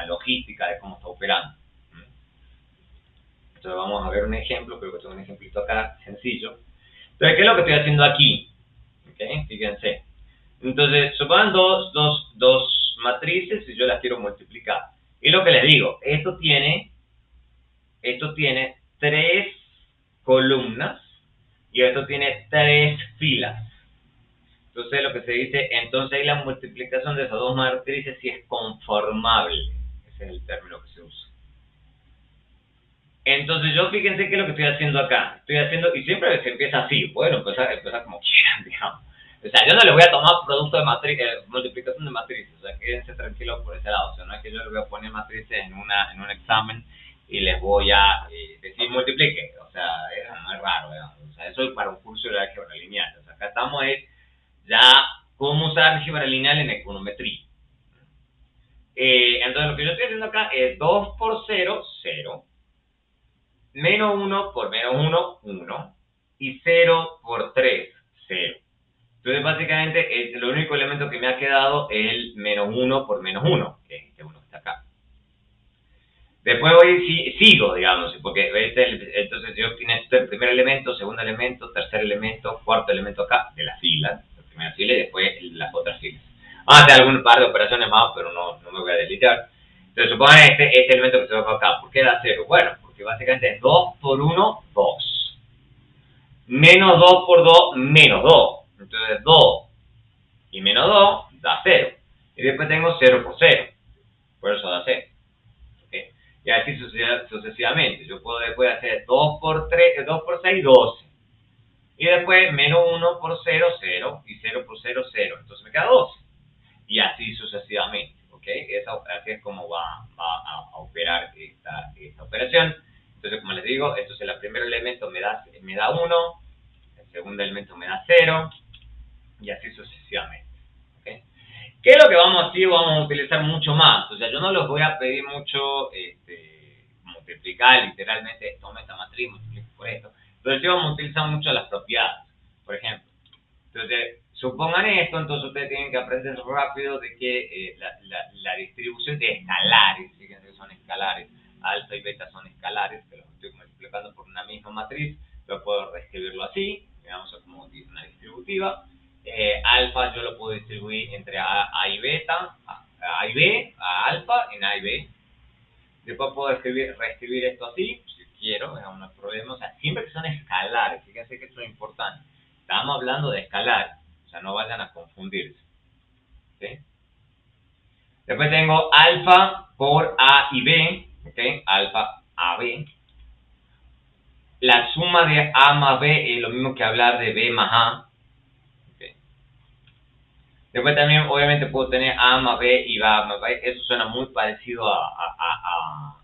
S1: logística de cómo está operando. Entonces, vamos a ver un ejemplo, creo que tengo un ejemplito acá, sencillo. Entonces, ¿qué es lo que estoy haciendo aquí? ¿Okay? Fíjense. Entonces, supongan dos matrices y yo las quiero multiplicar. Y lo que les digo, esto tiene 3 columnas y esto tiene 3 filas. Entonces lo que se dice, entonces ahí la multiplicación de esas dos matrices sí es conformable. Ese es el término que se usa. Entonces yo fíjense qué es lo que estoy haciendo acá. Estoy haciendo, y siempre se empieza así, bueno, empezar como quieran, digamos. O sea, yo no le voy a tomar producto de multiplicación de matrices, o sea, quédense tranquilos por ese lado. O sea, no es que yo le voy a poner matrices en un examen y les voy a decir multiplique. O sea, es muy raro, digamos. O sea, eso es para un curso de álgebra lineal. O sea, acá estamos ya cómo usar álgebra lineal en econometría. Entonces lo que yo estoy haciendo acá es 2 por 0, 0. Menos 1 por menos 1, 1. Y 0 por 3, 0. Entonces básicamente el único elemento que me ha quedado es el menos 1 por menos 1, que es este 1 que está acá. Después sigo, digamos, porque entonces yo obtiene el primer elemento, segundo elemento, tercer elemento, cuarto elemento acá de la fila, la primera fila y después las otras filas. Vamos a hacer algún par de operaciones más, pero no me voy a desligar. Entonces supongan este elemento que se va acá. ¿Por qué da 0? Bueno, porque básicamente es 2 por 1, 2. Menos 2 por 2, menos 2. Entonces 2 y menos 2 da 0. Y después tengo 0 por 0. Por eso da 0. ¿Okay? Y así sucesivamente. Yo puedo después hacer 2 por 6, 12. Y después menos 1 por 0, 0. Y 0 por 0, 0. Entonces me queda 12. Y así sucesivamente. ¿Okay? Así es como va a operar esta operación. Entonces, como les digo, entonces el primer elemento me da 1. El segundo elemento me da 0. Y así sucesivamente. ¿Okay? ¿Qué es lo que vamos a utilizar mucho más? O sea, yo no les voy a pedir mucho multiplicar literalmente, toma esta matriz, multiplica por esto. Pero sí vamos a utilizar mucho las propiedades, por ejemplo. Entonces, supongan esto, entonces ustedes tienen que aprender rápido de que la distribución de escalares, fíjense que son escalares, alfa y beta son escalares, que los estoy multiplicando por una misma matriz, yo puedo reescribirlo así, digamos como una distributiva. Alfa yo lo puedo distribuir entre A y beta, A y B, a alfa en A y B. Después puedo reescribir esto así, si quiero, no hay problema. O sea, siempre que son escalares, fíjense que esto es importante. Estamos hablando de escalares, o sea, no vayan a confundirse. ¿Sí? Después tengo alfa por A y B, ¿okay? Alfa AB. La suma de A más B es lo mismo que hablar de B más A. Okay. Después también, obviamente, puedo tener A más B y A más B. Eso suena muy parecido a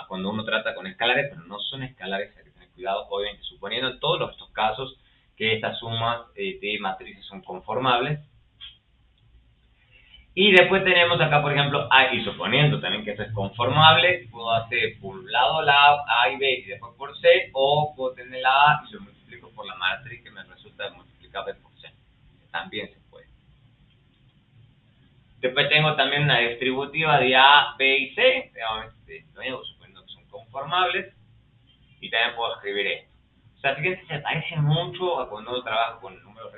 S1: cuando uno trata con escalares, pero no son escalares, hay que tener cuidado. Obviamente, suponiendo en todos estos casos que estas sumas de matrices son conformables. Y después tenemos acá, por ejemplo, A, y suponiendo también que esto es conformable, puedo hacer por un lado la A y B y después por C, o puedo tener la A y lo multiplico por la matriz que me resulta multiplicar B por C. También se puede. Después tengo también una distributiva de A, B y C, suponiendo que son conformables, y también puedo escribir esto. O sea, fíjense, se parece mucho a cuando uno trabaja con números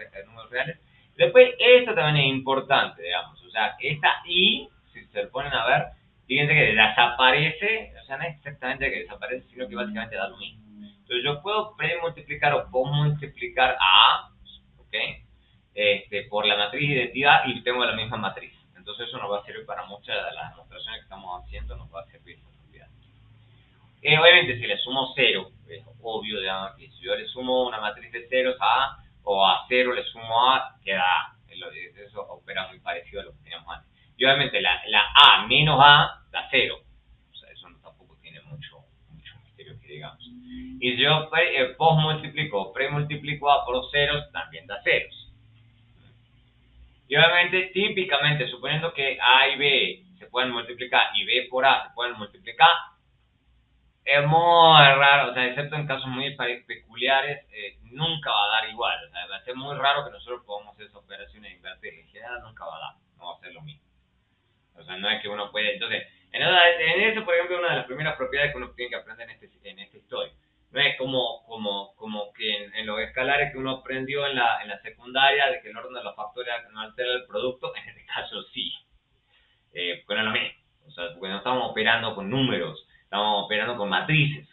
S1: reales. Después, esto también es importante, digamos. O sea, esta I, si se lo ponen a ver, fíjense que desaparece, o sea, no es exactamente que desaparece, sino que básicamente da lo mismo. Entonces, yo puedo premultiplicar o multiplicar a, ¿ok? Por la matriz de identidad y tengo la misma matriz. Entonces, eso nos va a servir para muchas de las demostraciones que estamos haciendo, nos va a servir esta propiedad. Obviamente, si le sumo 0, es obvio, digamos, que si yo le sumo una matriz de ceros a A, o a 0 le sumo A, queda A. Eso opera muy parecido a lo que teníamos antes. Y obviamente la A menos A da 0. O sea, eso tampoco tiene mucho misterio que digamos. Y si yo post-multiplico o pre-multiplico A por ceros, también da ceros. Y obviamente, típicamente, suponiendo que A y B se pueden multiplicar y B por A se pueden multiplicar, es muy raro, o sea, excepto en casos muy peculiares, nunca va a dar igual. O sea, va a ser muy raro que nosotros podamos hacer esas operaciones invertidas. En general nunca va a dar, no va a ser lo mismo. O sea, no es que uno puede. Entonces, en eso, por ejemplo, una de las primeras propiedades que uno tiene que aprender en esta historia. No es como que en los escalares que uno aprendió en la secundaria, de que el orden de los factores no altera el producto, en este caso sí. Porque no es lo mismo. O sea, porque no estamos operando con números, estamos operando con matrices.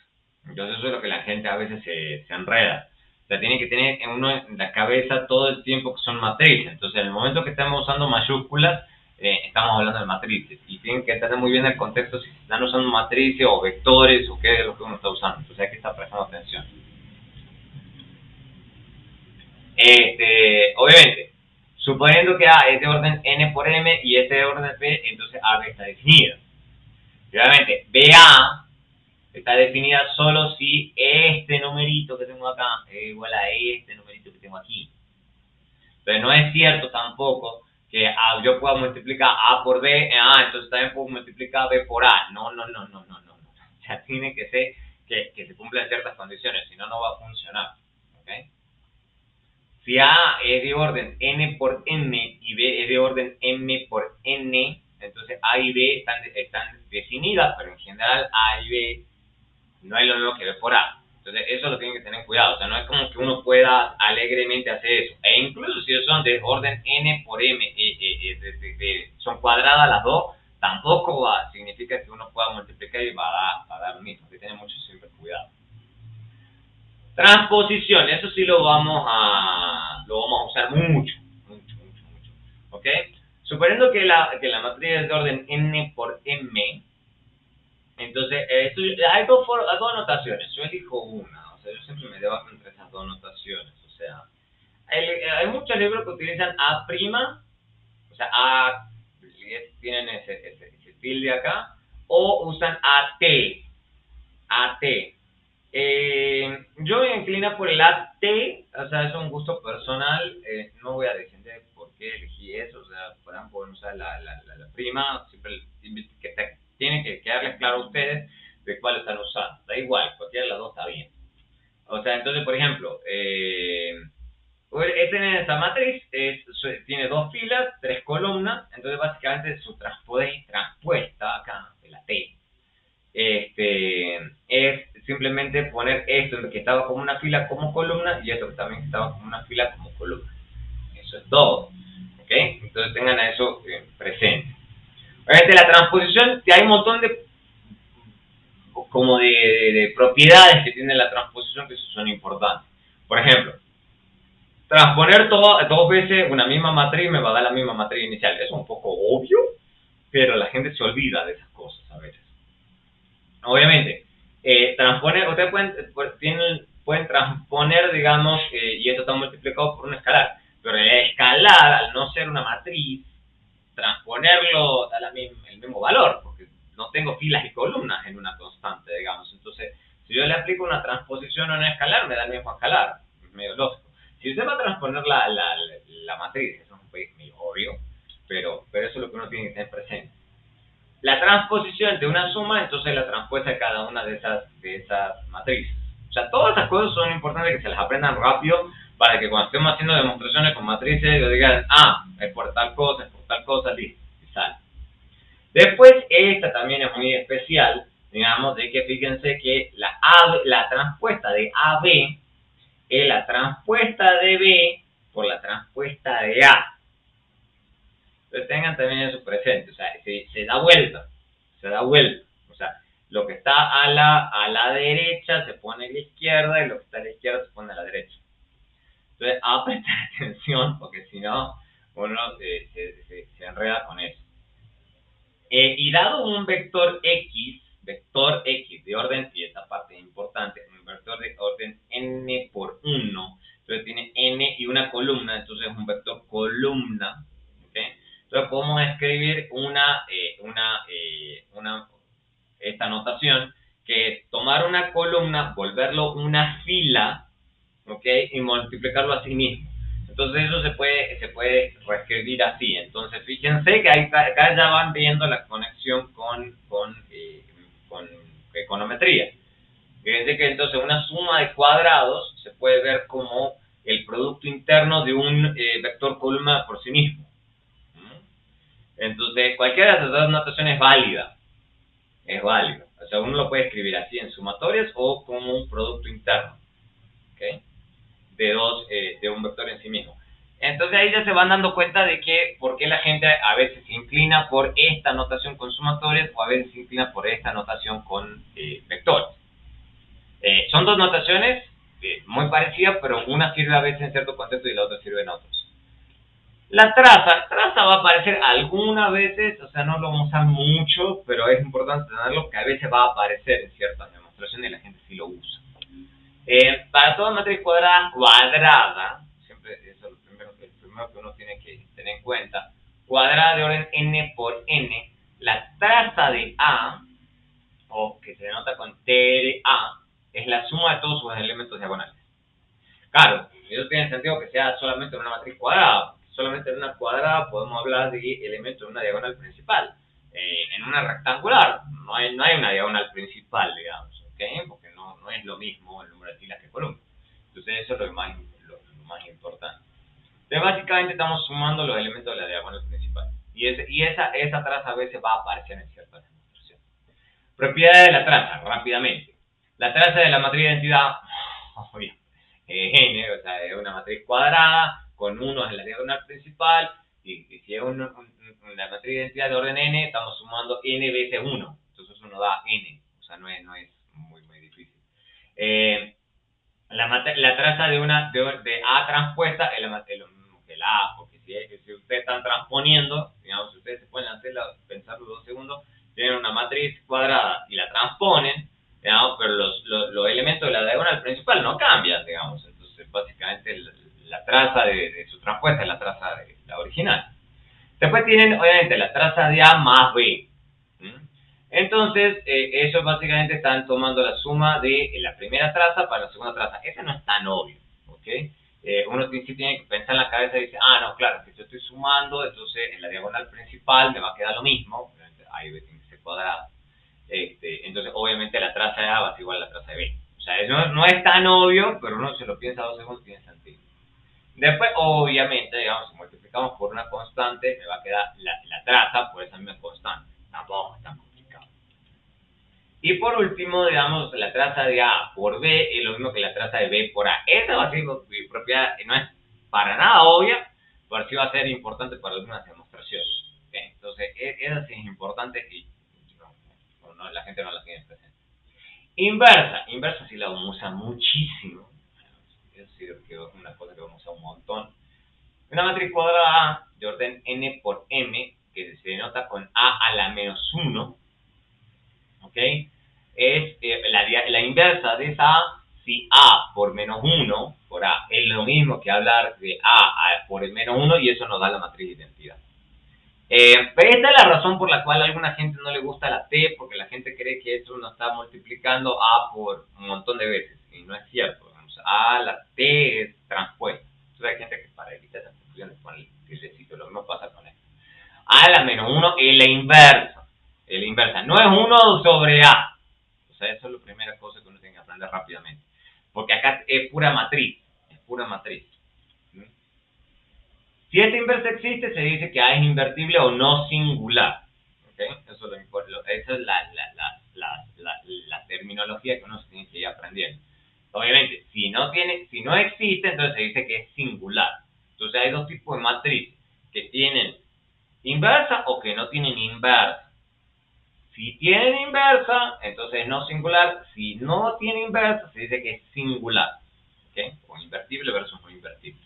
S1: Entonces eso es lo que la gente a veces se enreda. O sea, tiene que tener uno en la cabeza todo el tiempo que son matrices. Entonces, en el momento que estamos usando mayúsculas, estamos hablando de matrices. Y tienen que entender muy bien el contexto si están usando matrices o vectores o qué es lo que uno está usando. Entonces hay que estar prestando atención. Obviamente, suponiendo que A es de orden n por m y este de orden p, entonces AB está definida. Y obviamente, BA está definida solo si este numerito que tengo acá es igual a este numerito que tengo aquí. Pero no es cierto tampoco que yo pueda multiplicar A por B, entonces también puedo multiplicar B por A. No. O sea, tiene que ser que se cumplan ciertas condiciones, si no, no va a funcionar. ¿Okay? Si A es de orden n por m y B es de orden m por n, entonces A y B están definidas, pero en general A y B no es lo mismo que B por A. Entonces eso lo tienen que tener cuidado. O sea, no es como que uno pueda alegremente hacer eso. E incluso si son de orden n por m, son cuadradas las dos, tampoco significa que uno pueda multiplicar y va a dar lo mismo. Hay que tener mucho siempre cuidado. Transposición, eso sí lo vamos a usar mucho. ¿Ok? Suponiendo que la matriz es de orden n por m, entonces hay dos notaciones. Yo elijo una, o sea, yo siempre me debato entre esas dos notaciones. O sea, hay muchos libros que utilizan A', o sea, A, tienen ese tilde acá, o usan AT. Yo me inclino por el AT, o sea, es un gusto personal, no voy a defender por qué elegí eso, o sea, pueden usar la prima, siempre tienen que quedarles claro a ustedes de cuál están usando, da igual, cualquiera de las dos está bien. O sea, entonces, por ejemplo, esta matriz tiene dos filas, tres columnas, entonces básicamente su transpuesta acá, de la T, es simplemente poner esto que estaba como una fila como columna y esto que también estaba como una fila como columna. Eso es todo. ¿Ok? Entonces tengan a eso presente. Obviamente la transposición, hay un montón de propiedades que tiene la transposición que son importantes. Por ejemplo, transponer dos veces una misma matriz me va a dar la misma matriz inicial. Eso es un poco obvio, pero la gente se olvida de esas cosas a veces. Obviamente, Transponer, ustedes pueden transponer, digamos, y esto está multiplicado por un escalar, pero el escalar, al no ser una matriz, transponerlo da el mismo valor, porque no tengo filas y columnas en una constante, digamos. Entonces, si yo le aplico una transposición a un escalar, me da el mismo escalar, es medio lógico. Si usted va a transponer la matriz, eso es un país medio obvio, pero eso es lo que uno tiene que tener presente. La transposición de una suma, entonces la transpuesta de cada una de esas matrices. O sea, todas esas cosas son importantes que se las aprendan rápido para que cuando estemos haciendo demostraciones con matrices, yo digan, es por tal cosa, listo, y sale. Después, esta también es muy especial, digamos, de que fíjense que la transpuesta de AB es la transpuesta de B por la transpuesta de A. Entonces tengan también eso presente, o sea, se da vuelta, o sea, lo que está a la derecha se pone a la izquierda y lo que está a la izquierda se pone a la derecha. Entonces, a prestar atención, porque si no, uno se enreda con eso. Y dado un vector X de orden, y esta parte es importante, un vector de orden n por 1, entonces tiene n y una columna, entonces es un vector columna, ¿ok? Entonces podemos escribir esta notación, que es tomar una columna, volverlo una fila, ¿ok? Y multiplicarlo a sí mismo. Entonces eso se puede reescribir así. Entonces fíjense que acá ya van viendo la conexión con econometría. Fíjense que entonces una suma de cuadrados se puede ver como el producto interno de un vector columna por sí mismo. Entonces cualquiera de esas dos notaciones es válida. O sea, uno lo puede escribir así en sumatorias o como un producto interno, ¿okay? De un vector en sí mismo. Entonces ahí ya se van dando cuenta de que por qué la gente a veces se inclina por esta notación con sumatorias o a veces se inclina por esta notación con vectores. Son dos notaciones muy parecidas, pero una sirve a veces en cierto contexto y la otra sirve en otros. La traza va a aparecer algunas veces, o sea, no lo vamos a usar mucho, pero es importante tenerlo, que a veces va a aparecer en ciertas demostraciones y la gente sí lo usa. Para toda matriz cuadrada, siempre eso es el primero que uno tiene que tener en cuenta, cuadrada de orden n por n, la traza de A, o que se denota con T de A, es la suma de todos sus elementos diagonales. Claro, eso tiene sentido que sea solamente en una matriz cuadrada. Solamente en una cuadrada podemos hablar de elementos de una diagonal principal. En una rectangular no hay una diagonal principal, digamos, ¿okay? Porque no es lo mismo el número de filas que columnas. Entonces eso es lo más importante. Entonces básicamente estamos sumando los elementos de la diagonal principal. Y esa traza a veces va a aparecer en ciertas demostraciones. Propiedades de la traza, rápidamente. La traza de la matriz de identidad, obvio, n, o sea, es una matriz cuadrada con unos en la diagonal principal, y si es una matriz de identidad de orden n, estamos sumando n veces 1, entonces uno da n, o sea, no es muy difícil. La traza de A transpuesta es lo mismo que la A, porque si ustedes están transponiendo, digamos, si ustedes se pueden pensarlo 2 segundos, tienen una matriz cuadrada y la transponen, digamos, pero los elementos de la diagonal principal no cambian, digamos. Entonces, básicamente, la traza de su transpuesta es la traza de la original. Después tienen, obviamente, la traza de A más B. Entonces, ellos básicamente están tomando la suma de la primera traza para la segunda traza. Ese no es tan obvio, ¿ok? Uno sí tiene que pensar en la cabeza y dice, no, claro, que yo estoy sumando, entonces en la diagonal principal me va a quedar lo mismo. Ahí tiene que ser cuadrado. Entonces, obviamente, la traza de A va a ser igual a la traza de B. O sea, eso no es tan obvio, pero uno se lo piensa 2 segundos y tiene sentido. Después, obviamente, digamos, si multiplicamos por una constante, me va a quedar la traza por esa misma constante. Tampoco es tan complicado. Y por último, digamos, la traza de A por B es lo mismo que la traza de B por A. Esa va a ser mi propiedad, no es para nada obvia, pero sí va a ser importante para algunas demostraciones. ¿Okay? Entonces, esa sí es importante y la gente no la tiene presente. Inversa sí la vamos a usar muchísimo. Eso sí es una cosa que vamos a usar un montón. Una matriz cuadrada de orden n por m, que se denota con a a la menos 1, ¿ok? es la inversa de esa A. Si A por menos 1 por A es lo mismo que hablar de A por el menos 1, y eso nos da la matriz de identidad. Pero esta es la razón por la cual a alguna gente no le gusta la T, porque la gente cree que eso uno está multiplicando A por un montón de veces, y no es cierto. A, la T es transpuesta. Entonces hay gente que para evitar esas confusiones pone el tilde, lo mismo pasa con esto. A a la menos 1 es la inversa. Es la inversa. No es 1 sobre A. O sea, eso es la primera cosa que uno tiene que aprender rápidamente. Porque acá es pura matriz. Es pura matriz. Si esta inversa existe, se dice que A es invertible o no singular. ¿Okay? Eso esa es la terminología que uno se tiene que ir aprendiendo. Obviamente, si no existe, entonces se dice que es singular. Entonces hay dos tipos de matrices, que tienen inversa o que no tienen inversa. Si tienen inversa, entonces es no singular. Si no tiene inversa, se dice que es singular. ¿Okay? O invertible versus no invertible.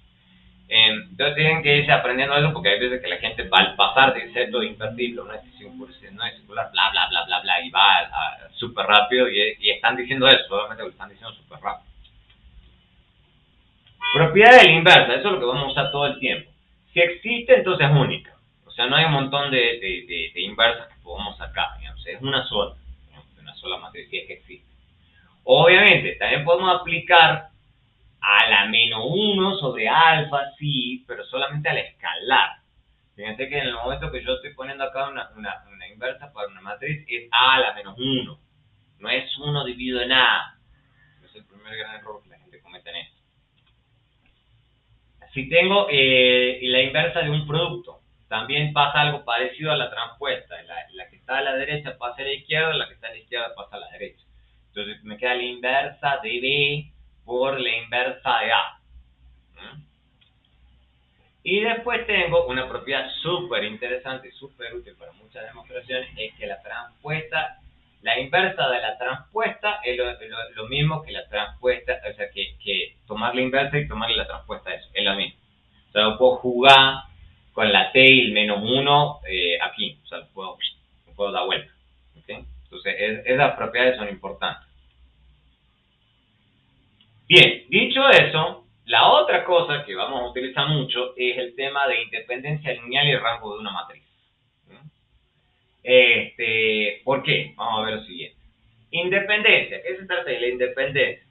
S1: Entonces tienen que irse aprendiendo eso, porque hay veces que la gente va al pasar de esto de invertible, no es singular, bla, bla, bla, bla, bla, y va súper rápido, y están diciendo eso, solamente lo están diciendo súper rápido. Propiedad de la inversa, eso es lo que vamos a usar todo el tiempo. Si existe, entonces es única. O sea, no hay un montón de inversas que podamos sacar, digamos, es una sola matriz, si es que existe. Obviamente, también podemos aplicar a la menos 1 sobre alfa, sí, pero solamente al escalar. Fíjense que en el momento que yo estoy poniendo acá una inversa para una matriz, es a la menos 1. No es 1 dividido en a. Es el primer gran error que la gente comete en esto. Si tengo la inversa de un producto, también pasa algo parecido a la transpuesta. La que está a la derecha pasa a la izquierda, la que está a la izquierda pasa a la derecha. Entonces me queda la inversa de B por la inversa de A. Y después tengo una propiedad súper interesante y súper útil para muchas demostraciones, es que la inversa de la transpuesta es lo mismo que la transpuesta, o sea, que tomar la inversa y tomarle la transpuesta, eso es lo mismo. O sea, yo puedo jugar con la T y el menos 1 aquí, o sea, puedo dar vuelta. ¿Okay? Entonces, esas propiedades son importantes. Bien, dicho eso, la otra cosa que vamos a utilizar mucho es el tema de independencia lineal y rango de una matriz. ¿Por qué? Vamos a ver lo siguiente. Independencia, ¿qué se trata de la independencia?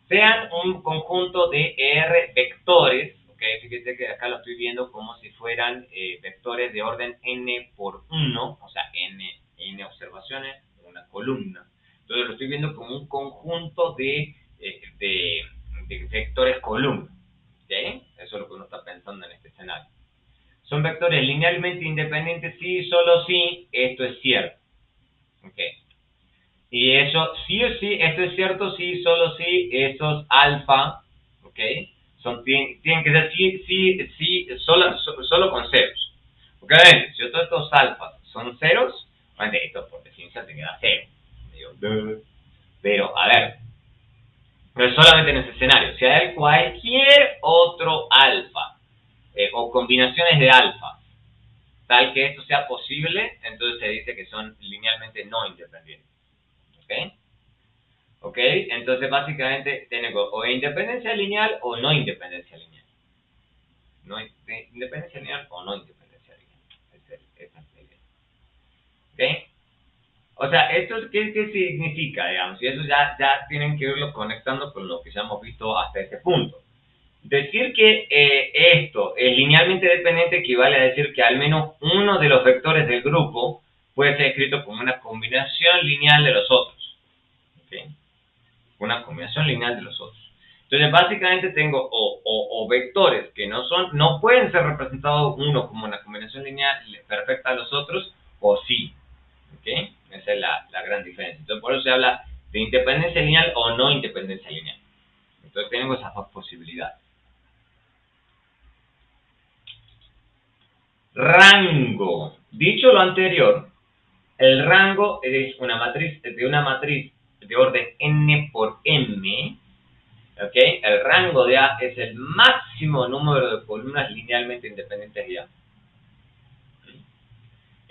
S1: Sean un conjunto de R vectores, ¿okay? Fíjense que acá lo estoy viendo como si fueran vectores de orden n por 1, o sea, n observaciones, una columna. Entonces lo estoy viendo como un conjunto de vectores columna. ¿Okay? Eso es lo que uno está pensando en este escenario. Son vectores linealmente independientes si, solo si esto es cierto. ¿Okay? Y eso sí o sí, esto es cierto si, solo si estos alfa, ¿ok? Tienen que ser sí, solo con ceros. Porque obviamente, si todos estos alfas son ceros, obviamente esto por definición te queda cero. Pero, a ver, no es solamente en ese escenario. Si hay cualquier otro alfa o combinaciones de alfa tal que esto sea posible, entonces se dice que son linealmente no independientes. ¿Ok? ¿Ok? Entonces básicamente tenemos o independencia lineal o no independencia lineal. Independencia lineal o no independencia lineal. Esa es la idea. ¿Ok? O sea, ¿esto qué significa, digamos? Y eso ya tienen que irlo conectando con lo que ya hemos visto hasta este punto. Decir que esto es linealmente dependiente equivale a decir que al menos uno de los vectores del grupo puede ser escrito como una combinación lineal de los otros. ¿Okay? Una combinación lineal de los otros. Entonces, básicamente tengo o vectores que no pueden ser representados uno como una combinación lineal perfecta de los otros, o sí. ¿Okay? Esa es la gran diferencia. Entonces, por eso se habla de independencia lineal o no independencia lineal. Entonces, tenemos esas dos posibilidades. Rango. Dicho lo anterior, el rango es una matriz de orden n por m. ¿Okay? El rango de A es el máximo número de columnas linealmente independientes de A.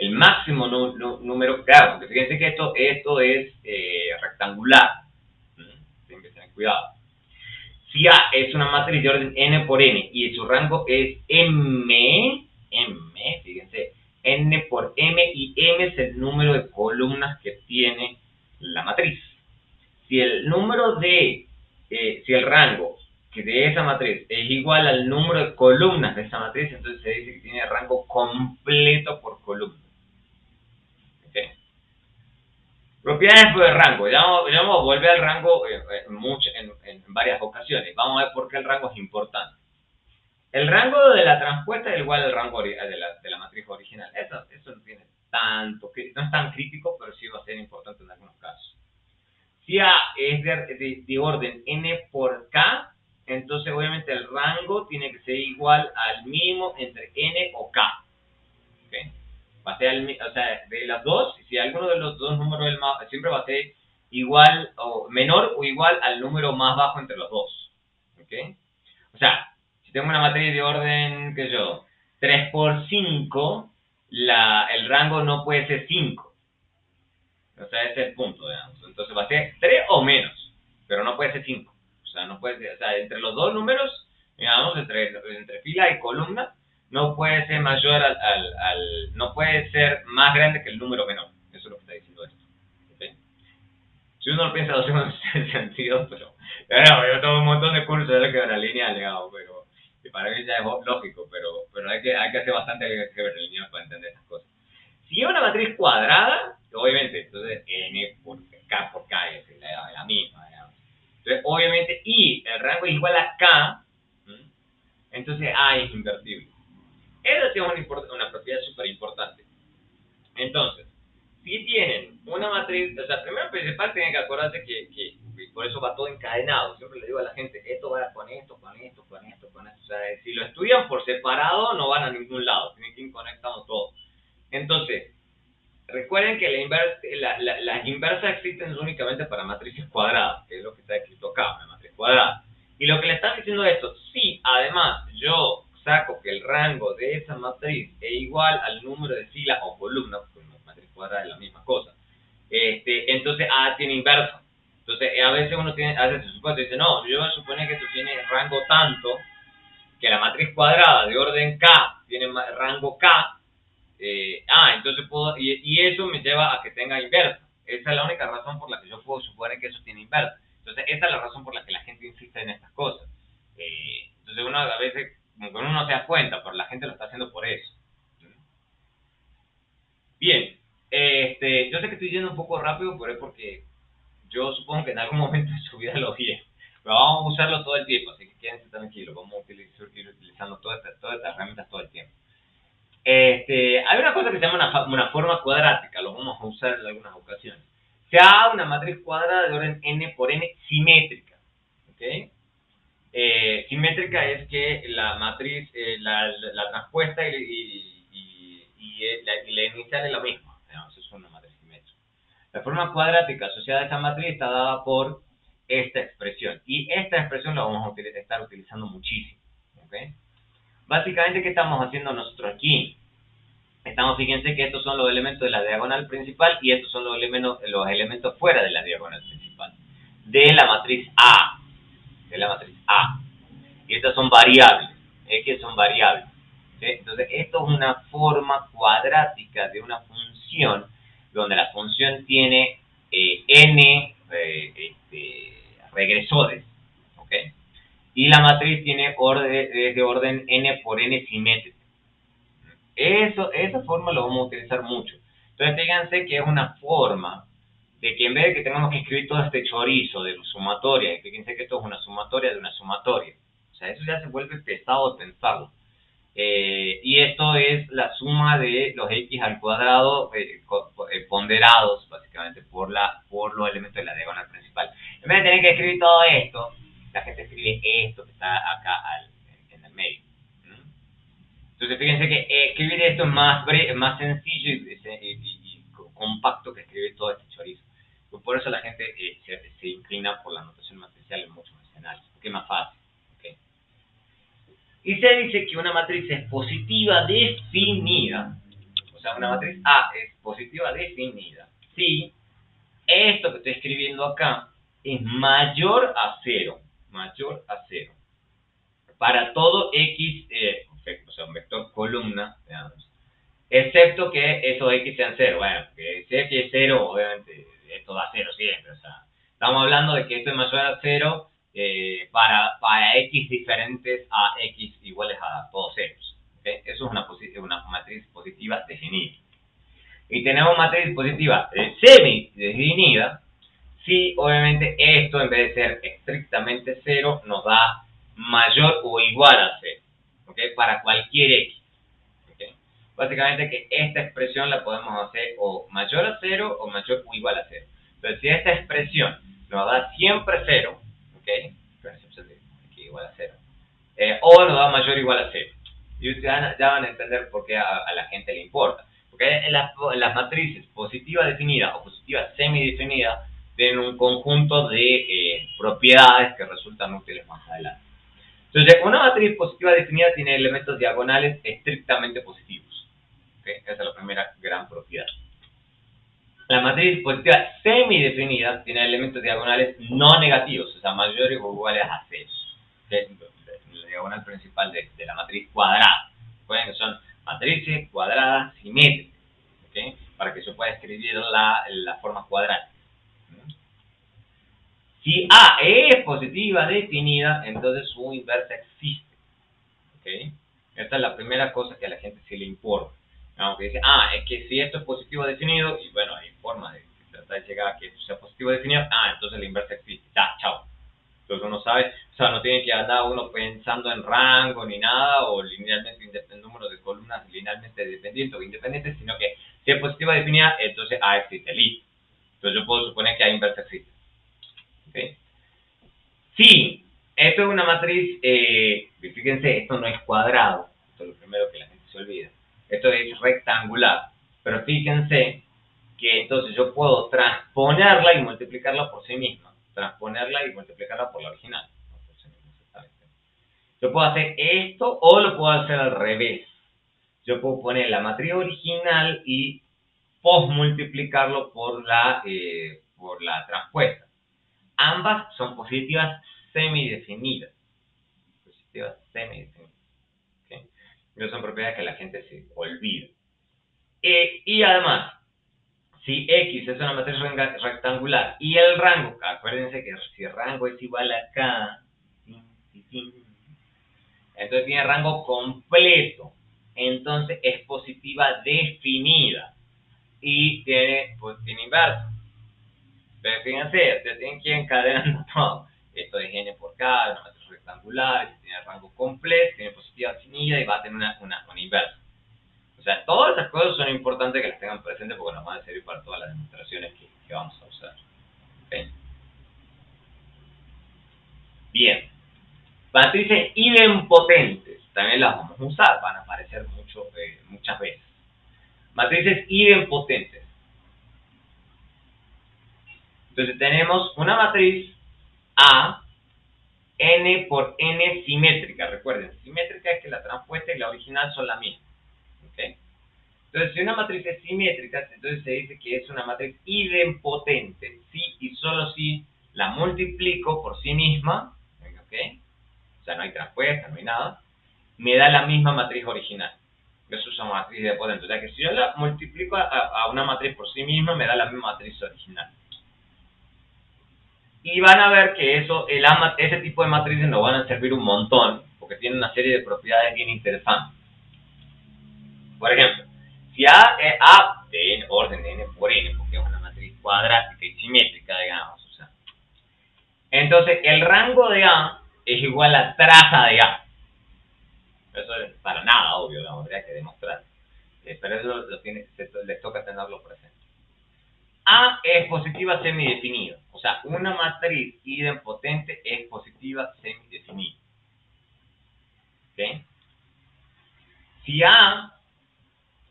S1: el máximo número, claro, porque fíjense que esto es rectangular. Tienen que tener cuidado. Si A es una matriz de orden n por n y su rango es m, fíjense, n por m, y m es el número de columnas que tiene la matriz. Si el número de, si el rango que de esa matriz es igual al número de columnas de esa matriz, entonces se dice que tiene rango completo por columna. ¿Okay? Propiedades de rango. Ya vamos a volver al rango en varias ocasiones. Vamos a ver por qué el rango es importante. El rango de la transpuesta es igual al rango de la matriz original. Eso no tiene tanto, no es tan crítico, pero sí va a ser importante en algunos casos. Si A es de orden n por k, entonces obviamente el rango tiene que ser igual al mínimo entre n o k. ¿Okay? Va a ser o sea, de las dos, si alguno de los dos números siempre va a ser igual o menor o igual al número más bajo entre los dos. ¿Okay? O sea, si tengo una matriz de orden, qué sé yo, 3 por 5, el rango no puede ser 5. O sea, ese es el punto, digamos. Entonces va a ser 3 o menos, pero no puede ser 5. O sea, no puede ser, o sea, entre los dos números, digamos, entre fila y columna, no puede ser mayor no puede ser más grande que el número menor. Eso es lo que está diciendo esto. ¿Okay? Si uno lo piensa, no hace sentido, pero yo tengo un montón de cursos de álgebra lineal, digamos, pero y para mí ya es lógico, pero hay que hacer bastante álgebra lineal para entender estas cosas. Si es una matriz cuadrada, obviamente, entonces n por k es la misma, digamos. Entonces, obviamente, y el rango es igual a k, entonces A es invertible. Esa es una propiedad súper importante. Entonces, si tienen una matriz, o sea, primero principal tienen que acordarse que por eso va todo encadenado. Siempre le digo a la gente, esto va con esto, con esto, con esto, con esto. O sea, si lo estudian por separado, no van a ningún lado. Tienen que ir conectando todo. Entonces, recuerden que las inversas existen únicamente para matrices cuadradas, que es lo que está escrito acá, una matriz cuadrada. Y lo que le están diciendo es esto: si además yo saco que el rango de esa matriz es igual al número de filas o columnas, porque una matriz cuadrada es la misma cosa, entonces A tiene inversa. Entonces, a veces uno se supone, dice, no, yo supone que esto tiene rango tanto, que la matriz cuadrada de orden K tiene rango K, entonces y eso me lleva a que tenga inversa. Esa es la única razón por la que yo puedo suponer que eso tiene inversa. Entonces, esa es la razón por la que la gente insiste en estas cosas. Entonces, uno a veces, como que uno no se da cuenta, pero la gente lo está haciendo por eso. Bien, yo sé que estoy yendo un poco rápido, pero es porque yo supongo que en algún momento de su vida lo vi. Pero vamos a usarlo todo el tiempo, así que quédense tranquilos. Vamos a ir utilizando todas estas herramientas todo el tiempo. Hay una cosa que se llama una forma cuadrática, lo vamos a usar en algunas ocasiones. Sea una matriz cuadrada de orden n por n simétrica. ¿Okay? Simétrica es que la matriz, la transpuesta y la inicial es la misma. Eso es una matriz simétrica. La forma cuadrática asociada a esa matriz está dada por esta expresión. Y esta expresión la vamos a estar utilizando muchísimo. ¿Okay? Básicamente, ¿qué estamos haciendo nosotros aquí? Fíjense que estos son los elementos de la diagonal principal y estos son los elementos fuera de la diagonal principal. De la matriz A. Y estas son variables. Que son variables. ¿Sí? Entonces, esto es una forma cuadrática de una función donde la función tiene n regresores. ¿Okay? Y la matriz tiene de orden n por n simétrica. Esa forma lo vamos a utilizar mucho. Entonces, fíjense que es una forma de que en vez de que tengamos que escribir todo este chorizo de sumatoria, fíjense que esto es una sumatoria de una sumatoria. O sea, eso ya se vuelve pesado de pensarlo. Y esto es la suma de los x al cuadrado ponderados, básicamente, por los elementos de la diagonal principal. En vez de tener que escribir todo esto, la gente escribe esto que está acá en el medio. Entonces, fíjense que escribir esto es más sencillo y compacto que escribir todo este chorizo. Por eso la gente se inclina por la notación matricial en muchos escenarios, porque es más fácil. ¿Okay? Y se dice que una matriz es positiva definida. sea, una matriz A es positiva definida si esto que estoy escribiendo acá es mayor a 0, para todo X, o sea, un vector columna, veamos, excepto que esos X sean 0. Bueno, porque si X es 0, obviamente esto da 0 siempre. O sea, estamos hablando de que esto es mayor a 0 para X diferentes a X iguales a todos ceros. ¿Okay? Eso es una matriz positiva definida. Y tenemos matriz positiva semi-definida si obviamente esto en vez de ser estrictamente 0 nos da mayor o igual a 0. ¿Okay? Para cualquier X. ¿Okay? Básicamente que esta expresión la podemos hacer o mayor a 0 o mayor o igual a 0. Pero si esta expresión nos da siempre 0, ¿okay? Con excepción de aquí igual a 0, o nos da mayor o igual a 0. Y ustedes ya van a entender por qué a la gente le importa. Porque en las matrices positiva definida o positiva semidefinida tienen un conjunto de propiedades que resultan útiles más adelante. Entonces, una matriz positiva definida tiene elementos diagonales estrictamente positivos. ¿Okay? Esa es la primera gran propiedad. La matriz positiva semidefinida tiene elementos diagonales no negativos, o sea, mayores o iguales a 0. ¿Okay? La diagonal principal de la matriz cuadrada. Recuerden que son matrices cuadradas simétricas. ¿Okay? Para que se pueda escribir la forma cuadrada. Si A es positiva definida, entonces su inversa existe. ¿Okay? Esta es la primera cosa que a la gente sí le importa. Aunque dice, es que si esto es positivo definido, y bueno, hay forma de tratar de llegar a que esto sea positivo definido, entonces la inversa existe. Chao. Entonces uno sabe, o sea, no tiene que andar uno pensando en rango ni nada, o linealmente independiente, número de columnas linealmente dependiente o independiente, sino que si es positiva definida, entonces A existe, listo. Entonces yo puedo suponer que A inversa existe. ¿Okay? Sí, esto es una matriz, fíjense, esto no es cuadrado, esto es lo primero que la gente se olvida. Esto es rectangular, pero fíjense que entonces yo puedo transponerla y multiplicarla por sí misma, transponerla y multiplicarla por la original. Yo puedo hacer esto o lo puedo hacer al revés. Yo puedo poner la matriz original y multiplicarlo por la transpuesta. Ambas son positivas semidefinidas. ¿Okay? Esas son propiedades que la gente se olvida. Y además, si X es una matriz rectangular y el rango, acuérdense que si el rango es igual a K, entonces tiene rango completo. Entonces es positiva definida y tiene inverso. Pero fíjense, ustedes tienen que ir encadenando todo. Esto es n por k, una matriz rectangular, tiene rango completo, tiene positiva definida y va a tener una inversa. O sea, todas esas cosas son importantes que las tengan presentes porque nos van a servir para todas las demostraciones que vamos a usar. ¿Okay? Bien. Matrices idempotentes, también las vamos a usar, van a aparecer muchas veces. Matrices idempotentes. Entonces tenemos una matriz A, n por n simétrica. Recuerden, simétrica es que la transpuesta y la original son la misma. ¿Okay? Entonces, si una matriz es simétrica, entonces se dice que es una matriz idempotente. Si y solo si la multiplico por sí misma, ¿okay? O sea, no hay transpuesta, no hay nada, me da la misma matriz original. Eso es una matriz idempotente. O sea, que si yo la multiplico a una matriz por sí misma, me da la misma matriz original. Y van a ver que ese tipo de matrices nos van a servir un montón, porque tienen una serie de propiedades bien interesantes. Por ejemplo, si A es A de n, orden de n por n, porque es una matriz cuadrática y simétrica, digamos, o sea, entonces el rango de A es igual a traza de A. Eso es para nada obvio, la habría que demostrar. Pero eso les toca tenerlo presente. A es positiva semidefinida. O sea, una matriz idempotente es positiva semidefinida. ¿Okay? Si A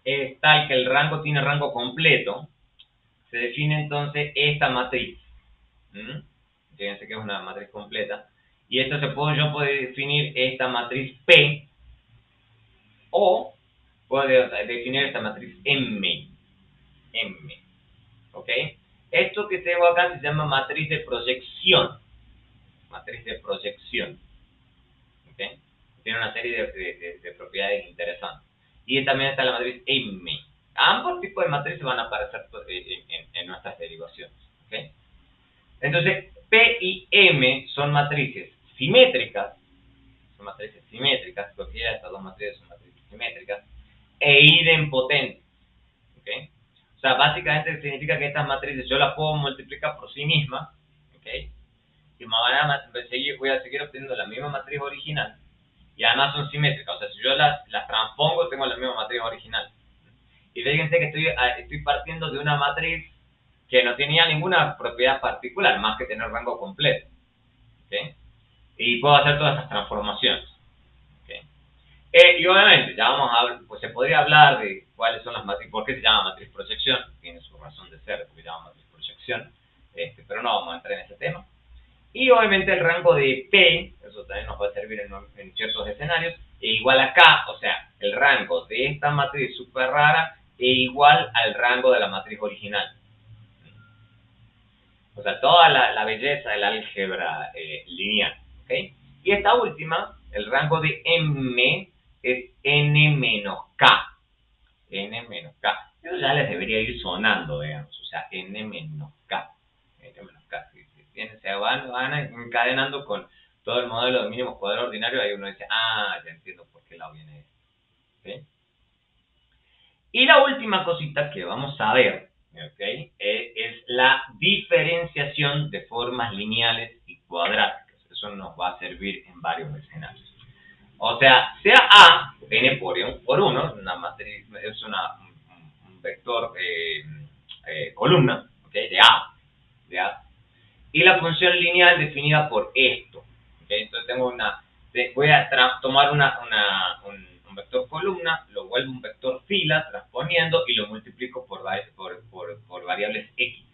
S1: es tal que el rango tiene rango completo, se define entonces esta matriz. Fíjense que es una matriz completa. Y esto yo puedo definir esta matriz P, o puedo definir esta matriz M. ¿Ok? Esto que tengo acá se llama matriz de proyección. Matriz de proyección. ¿Ok? Tiene una serie de propiedades interesantes. Y también está la matriz M. Ambos tipos de matrices van a aparecer en nuestras derivaciones. ¿Ok? Entonces, P y M son matrices simétricas. Cualquiera de estas dos matrices son matrices simétricas. E idempotentes. ¿Ok? O sea, básicamente significa que estas matrices yo las puedo multiplicar por sí mismas. ¿Ok? Y voy a seguir obteniendo la misma matriz original. Y además son simétricas. O sea, si yo las transpongo, tengo la misma matriz original. Y fíjense que estoy partiendo de una matriz que no tenía ninguna propiedad particular, más que tener rango completo. ¿Okay? Y puedo hacer todas estas transformaciones. ¿Okay? Y obviamente, ya vamos a hablar, pues se podría hablar de cuáles son las matrices, por qué se llama matriz proyección, tiene su razón de ser, porque se llama matriz proyección, pero no vamos a entrar en ese tema. Y obviamente el rango de P, eso también nos va a servir en ciertos escenarios, e igual acá, o sea, el rango de esta matriz súper rara e igual al rango de la matriz original. O sea, toda la belleza del álgebra lineal. ¿Okay? Y esta última, el rango de M es N menos K. N menos K. Eso ya les debería ir sonando, digamos. O sea, N menos K. N menos K. Se van encadenando con todo el modelo de mínimos cuadrados ordinarios. Ahí uno dice, ya entiendo por qué lado viene esto. ¿Okay? Y la última cosita que vamos a ver, ¿okay? Es la diferenciación de formas lineales y cuadráticas. Eso nos va a servir en varios escenarios. O sea A, n por 1, una matriz, es un vector columna, ¿okay? de A. Y la función lineal definida por esto. ¿Okay? Entonces voy a tomar un vector columna, lo vuelvo un vector fila, transponiendo, y lo multiplico por variables x.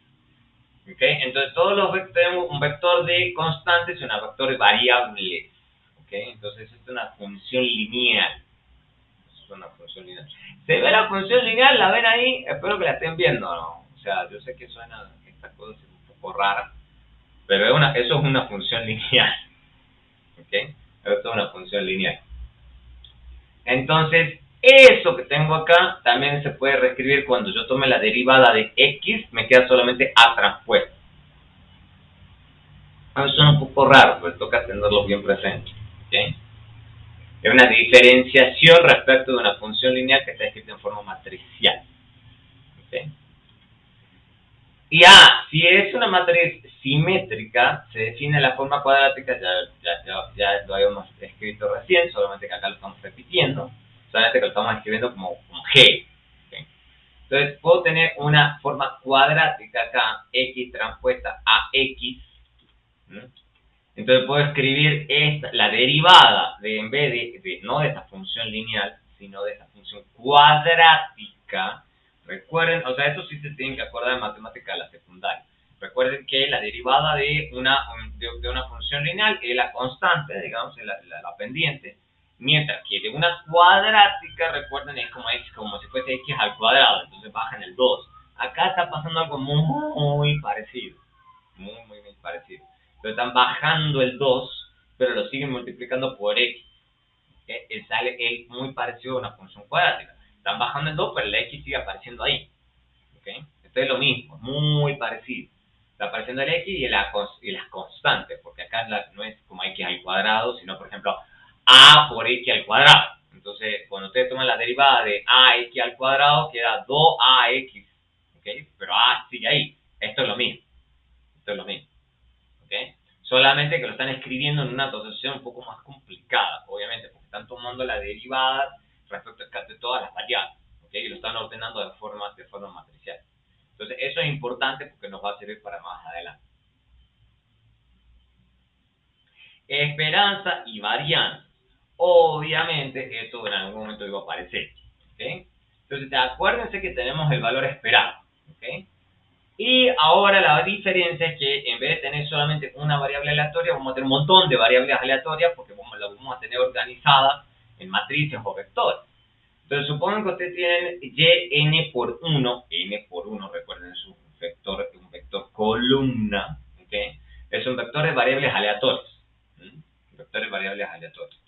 S1: ¿Okay? Entonces todos los tenemos un vector de constantes y un vector de variables. ¿Okay? Entonces esto es una función lineal. ¿Se ve la función lineal? ¿La ven ahí? Espero que la estén viendo, ¿no? O sea, yo sé que suena esta cosa un poco rara, pero eso es una función lineal. ¿Ok? Esto es una función lineal. Entonces, eso que tengo acá también se puede reescribir cuando yo tome la derivada de x, me queda solamente a transpuesto. Eso suena un poco raro, pero toca tenerlo bien presente. ¿Ok? Es una diferenciación respecto de una función lineal que está escrita en forma matricial. ¿Ok? Y si es una matriz simétrica, se define la forma cuadrática, ya lo habíamos escrito recién, solamente que acá lo estamos repitiendo, solamente que lo estamos escribiendo como G. ¿Okay? Entonces, puedo tener una forma cuadrática acá, x transpuesta a x. Entonces, puedo escribir la derivada en vez de no de esta función lineal, sino de esta función cuadrática. Recuerden, o sea, eso sí se tienen que acordar en matemática de la secundaria. Recuerden que la derivada de una función lineal es la constante, digamos, la pendiente, mientras que de una cuadrática, recuerden, es como si fuese x al cuadrado, entonces bajan el 2. Acá está pasando algo muy parecido, muy parecido. Entonces están bajando el 2, pero lo siguen multiplicando por x. Es muy parecido a una función cuadrática. Están bajando el 2, pero la x sigue apareciendo ahí. ¿Okay? Esto es lo mismo, muy parecido. Está apareciendo el x y las constantes, porque acá no es como x al cuadrado, sino, por ejemplo, a por x al cuadrado. Entonces, cuando ustedes toman la derivada de ax al cuadrado, queda 2ax. ¿Okay? Pero a sigue ahí. Esto es lo mismo. ¿Okay? Solamente que lo están escribiendo en una asociación un poco más complicada, obviamente, porque están tomando la derivada respecto de todas las variables, ¿okay? Y lo están ordenando de forma matricial. Entonces, eso es importante porque nos va a servir para más adelante. Esperanza y varianza. Obviamente, esto en algún momento iba a aparecer. ¿Okay? Entonces, acuérdense que tenemos el valor esperado. ¿Okay? Y ahora la diferencia es que en vez de tener solamente una variable aleatoria, vamos a tener un montón de variables aleatorias porque la vamos a tener organizadas en matrices o vectores. Entonces, supongan que ustedes tienen yn por 1, n por 1, recuerden, es un vector columna, ¿ok? Es un vector de variables aleatorias, vectores variables aleatorias.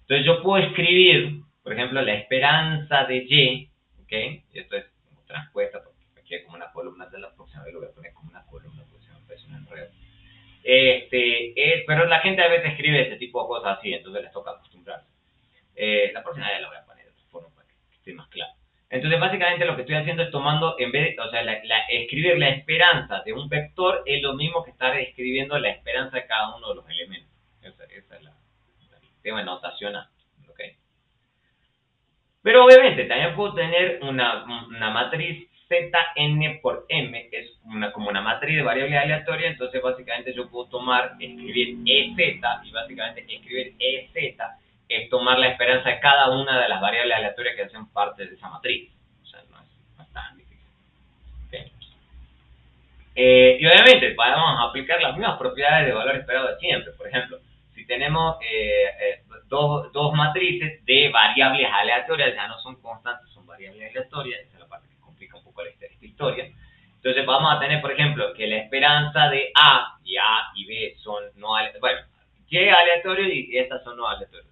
S1: Entonces, yo puedo escribir, por ejemplo, la esperanza de y, ¿ok? Y esto es como transpuesta, porque aquí hay como una columna de la próxima vez lo voy a poner como una columna, porque se me parece un enredo. Pero la gente a veces escribe este tipo de cosas así, entonces les toca acostumbrarse. La próxima vez la voy a poner de otra forma para que esté más claro. Entonces, básicamente lo que estoy haciendo es tomando, en vez de, o sea, escribir la esperanza de un vector es lo mismo que estar escribiendo la esperanza de cada uno de los elementos. Esa es el tema de notación, ¿ok? Pero obviamente también puedo tener una matriz Zn por m, que es como una matriz de variables aleatorias, entonces básicamente yo puedo escribir EZ, y básicamente escribir EZ es tomar la esperanza de cada una de las variables aleatorias que hacen parte de esa matriz. O sea, no es tan difícil. ¿Okay? Y obviamente podemos aplicar las mismas propiedades de valor esperado de siempre. Por ejemplo, si tenemos dos matrices de variables aleatorias, ya no son constantes, son variables aleatorias, esa es la parte que complica un poco esta historia. Entonces vamos a tener, por ejemplo, que la esperanza de A y B son no aleatorios. Bueno, Y aleatorio y estas son no aleatorios.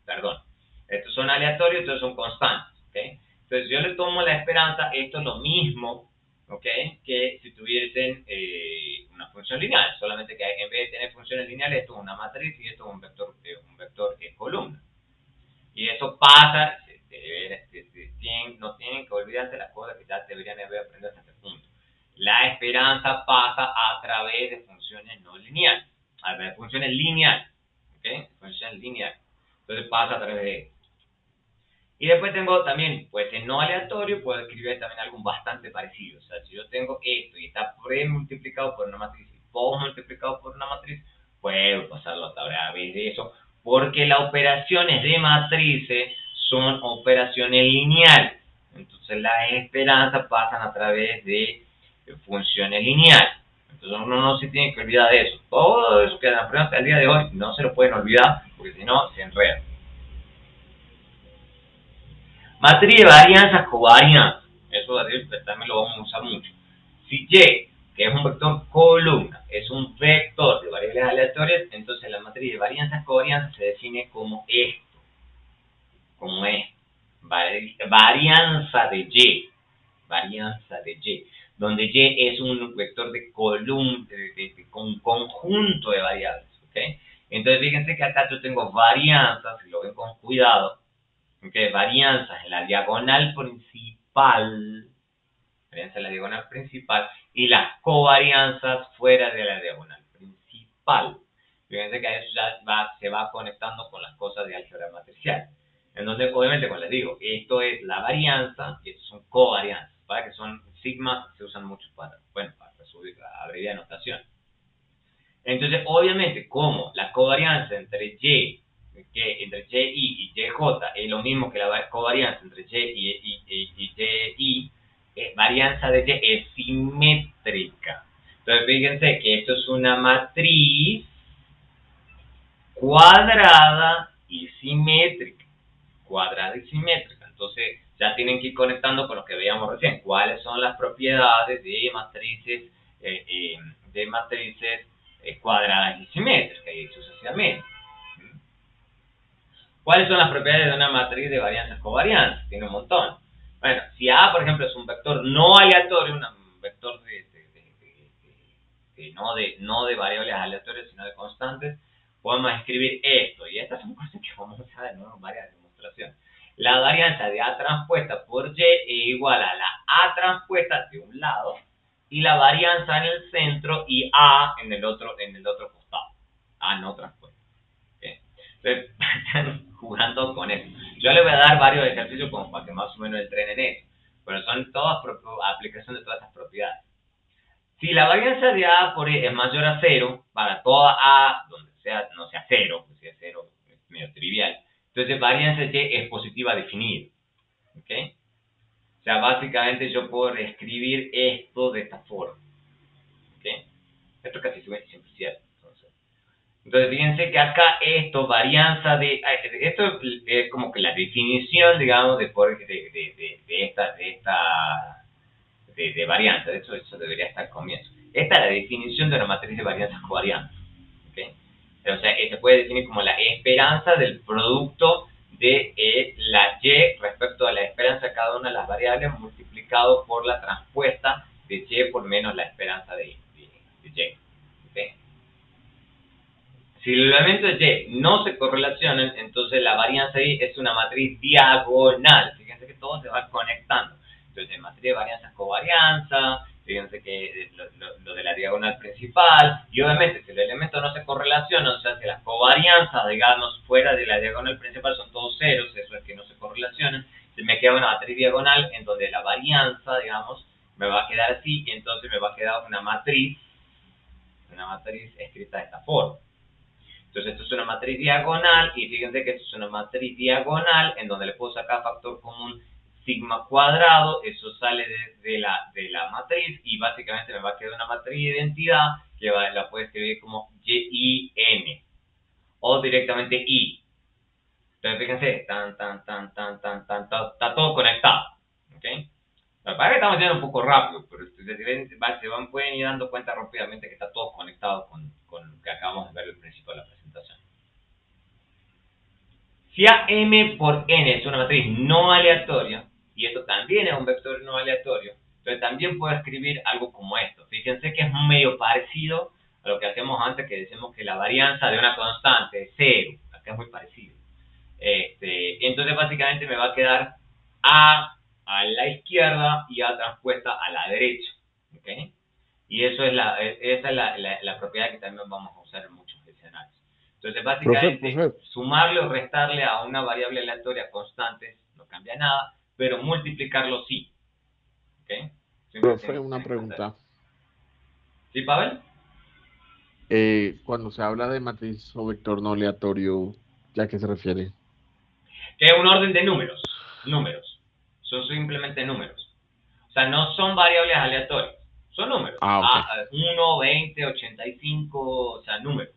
S1: Perdón. Estos son aleatorios, estos son constantes. ¿Okay? Entonces yo le tomo la esperanza, esto es lo mismo, ¿okay? Que si tuviesen una función lineal, solamente que en vez de tener funciones lineales, esto es una matriz y esto es un vector columna. Y eso pasa, no tienen que olvidarse las cosas que ya deberían haber aprendido hasta este punto. La esperanza pasa a través de funciones no lineales, a través de funciones lineales, ¿ok? Funciones lineales. Entonces pasa a través de esto. Y después tengo también, pues en no aleatorio, puedo escribir también algo bastante parecido. O sea, si yo tengo esto y está pre-multiplicado por una matriz y post-multiplicado por una matriz, puedo pasarlo a través de eso, porque las operaciones de matrices son operaciones lineales. Entonces las esperanzas pasan a través de funciones lineales. Entonces uno no se tiene que olvidar de eso. Todo eso que aprendemos hasta el día de hoy no se lo pueden olvidar, porque si no, se enreda. Matriz de varianzas covarianzas. Eso también lo vamos a usar mucho. Si Y, que es un vector columna, es un vector de variables aleatorias, entonces la matriz de varianzas covarianzas se define como esto. Como esto. Varianza de Y. Varianza de Y. Donde Y es un vector de columna, un conjunto de variables. ¿Okay? Entonces fíjense que acá yo tengo varianzas, si lo ven con cuidado, ¿okay? Varianzas en la diagonal principal, y las covarianzas fuera de la diagonal principal. Fíjense que eso ya se va conectando con las cosas de álgebra matricial. Entonces, obviamente, como les digo, esto es la varianza y estos son covarianzas, para que son sigmas, se usan mucho para subir la abreviada notación. Entonces, obviamente, como la covarianza entre Y y YJ es lo mismo que la covarianza entre y varianza de Y es simétrica. Entonces, fíjense que esto es una matriz cuadrada y simétrica. Cuadrada y simétrica. Entonces, ya tienen que ir conectando con lo que veíamos recién. ¿Cuáles son las propiedades de matrices cuadradas y simétricas? Y sucesivamente. ¿Cuáles son las propiedades de una matriz de varianzas covarianzas? Tiene un montón. Bueno, si A, por ejemplo, es un vector no aleatorio, un vector no de variables aleatorias, sino de constantes, podemos escribir esto. Y estas son cosas que vamos a usar de nuevo en varias demostraciones. La varianza de A transpuesta por Y es igual a la A transpuesta de un lado y la varianza en el centro y A en el otro costado. A no transpuesta. ¿Okay? Entonces, están jugando con eso. Yo les voy a dar varios ejercicios como para que más o menos entrenen eso. Pero son todas aplicaciones de todas estas propiedades. Si la varianza de A por E es mayor a 0, para toda A, donde no sea 0, si es 0 es medio trivial, entonces varianza de Y es positiva definida. ¿Ok? O sea, básicamente yo puedo escribir esto de esta forma. ¿Ok? Esto casi siempre es cierto. Entonces Entonces, fíjense que acá esto, varianza de... Esto es como que la definición, digamos, de varianza. De hecho, eso debería estar al comienzo. Esta es la definición de una matriz de varianza covarianza. ¿Okay? O sea, se puede definir como la esperanza del producto de la Y respecto a la esperanza de cada una de las variables multiplicado por la transpuesta de Y por menos la esperanza de Y. ¿Okay? Si los elementos de Y no se correlacionan, entonces la varianza Y es una matriz diagonal. Fíjense que todo se va conectando. Entonces, matriz de varianza es covarianza, fíjense que lo de la diagonal principal, y obviamente si los elementos no se correlacionan, o sea, si las covarianzas, digamos, fuera de la diagonal principal son todos ceros, eso es que no se correlacionan, me queda una matriz diagonal en donde la varianza, digamos, me va a quedar así, y entonces me va a quedar una matriz escrita de esta forma. Entonces esto es una matriz diagonal, y fíjense que esto es una matriz diagonal en donde le puedo sacar factor común sigma cuadrado, eso sale de la matriz, y básicamente me va a quedar una matriz de identidad que la puedo escribir como YIN, o directamente I. Entonces fíjense, está todo conectado, ¿ok? La verdad que estamos yendo un poco rápido, pero pueden ir dando cuenta rápidamente que está todo conectado con lo que acabamos de ver al principio de la presentación. Si AM por N es una matriz no aleatoria, y esto también es un vector no aleatorio, entonces también puedo escribir algo como esto. Fíjense que es medio parecido a lo que hacemos antes, que decimos que la varianza de una constante es 0. Acá es muy parecido. Entonces básicamente me va a quedar A a la izquierda y A transpuesta a la derecha. ¿Okay? Y esa es la propiedad que también vamos a usar en muchos escenarios. Entonces, básicamente,
S2: Profe.
S1: sumarle o restarle a una variable aleatoria constantes no cambia nada, pero multiplicarlo sí. ¿Okay?
S2: Profe, una pregunta.
S1: ¿Sí, Pavel?
S2: Cuando se habla de matriz o vector no aleatorio, ¿ya a qué se refiere?
S1: Que es un orden de números. Números. Son simplemente números. O sea, no son variables aleatorias. Son números.
S2: Ok.
S1: 1, 20, 85, o sea, números.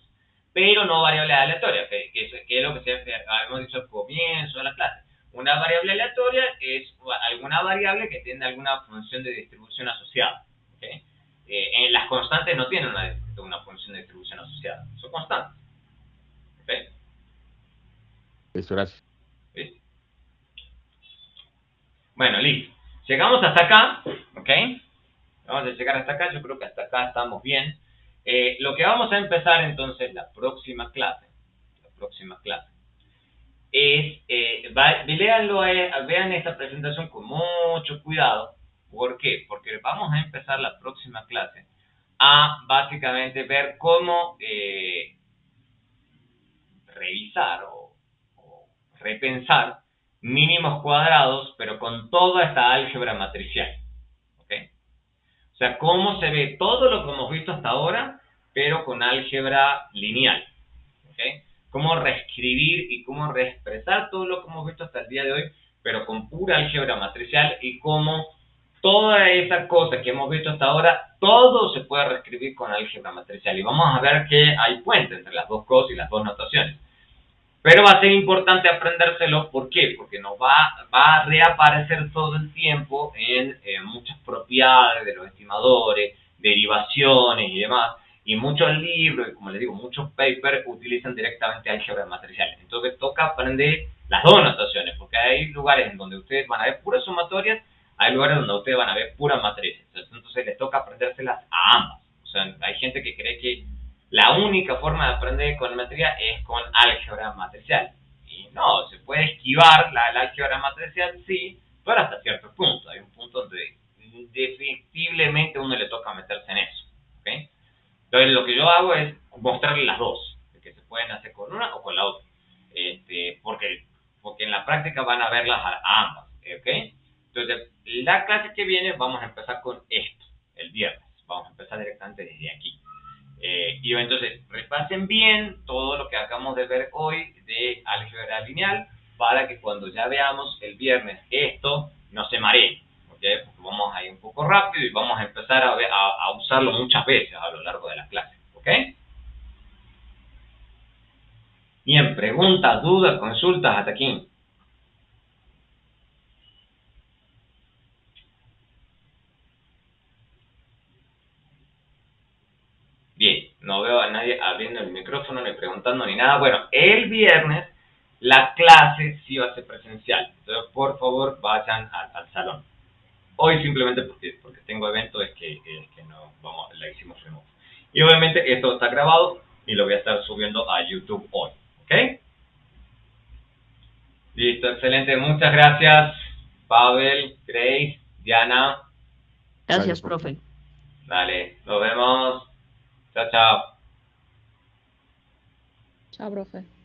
S1: Pero no variables aleatorias, que es lo que siempre hemos dicho al comienzo de la clase. Una variable aleatoria es alguna variable que tiene alguna función de distribución asociada. ¿Okay? Las constantes no tienen una función de distribución asociada. Son constantes. ¿Okay?
S2: Eso era así.
S1: ¿Sí? Bueno, listo. Llegamos hasta acá. ¿Ok? Vamos a llegar hasta acá. Yo creo que hasta acá estamos bien. Lo que vamos a empezar entonces la próxima clase es, vean esta presentación con mucho cuidado. ¿Por qué? Porque vamos a empezar la próxima clase a básicamente ver cómo revisar o repensar mínimos cuadrados, pero con toda esta álgebra matricial. ¿Ok? O sea, cómo se ve todo lo que hemos visto hasta ahora, pero con álgebra lineal. ¿Ok? Cómo reescribir y cómo reexpresar todo lo que hemos visto hasta el día de hoy, pero con pura álgebra matricial, y cómo toda esa cosa que hemos visto hasta ahora, todo se puede reescribir con álgebra matricial. Y vamos a ver que hay puente entre las dos cosas y las dos notaciones. Pero va a ser importante aprendérselo. ¿Por qué? Porque nos va a reaparecer todo el tiempo en muchas propiedades de los estimadores, derivaciones y demás. Y muchos libros, y como les digo, muchos papers utilizan directamente álgebra matricial. Entonces toca aprender las dos notaciones, porque hay lugares en donde ustedes van a ver puras sumatorias, hay lugares donde ustedes van a ver puras matrices. Entonces les toca aprendérselas a ambas. O sea, hay gente que cree que la única forma de aprender econometría es con álgebra matricial. Y no, se puede esquivar la álgebra matricial, sí, pero hasta cierto punto. Hay un punto donde definitivamente uno le toca meterse en eso. ¿Okay? Entonces lo que yo hago es mostrarle las dos, que se pueden hacer con una o con la otra. Porque en la práctica van a verlas a ambas. ¿Okay? Entonces, la clase que viene vamos a empezar con esto, el viernes. Vamos a empezar directamente desde aquí. Y entonces, repasen bien todo lo que acabamos de ver hoy de álgebra lineal, para que cuando ya veamos el viernes esto, no se mareen. ¿Okay? Porque vamos a ir un poco rápido y vamos a empezar a usarlo muchas veces a lo largo de la clase. ¿Ok? Bien, preguntas, dudas, consultas hasta aquí. Bien, no veo a nadie abriendo el micrófono ni preguntando ni nada. Bueno, el viernes la clase sí va a ser presencial. Entonces, por favor, vayan al salón. Hoy simplemente porque tengo evento es que no vamos, la hicimos remoto. Y obviamente esto está grabado y lo voy a estar subiendo a YouTube hoy. ¿Ok? Listo, excelente. Muchas gracias, Pavel, Grace, Diana.
S3: Gracias,
S2: Gracias,
S3: profe.
S1: Dale, nos vemos. Chao, chao.
S3: Chao, profe.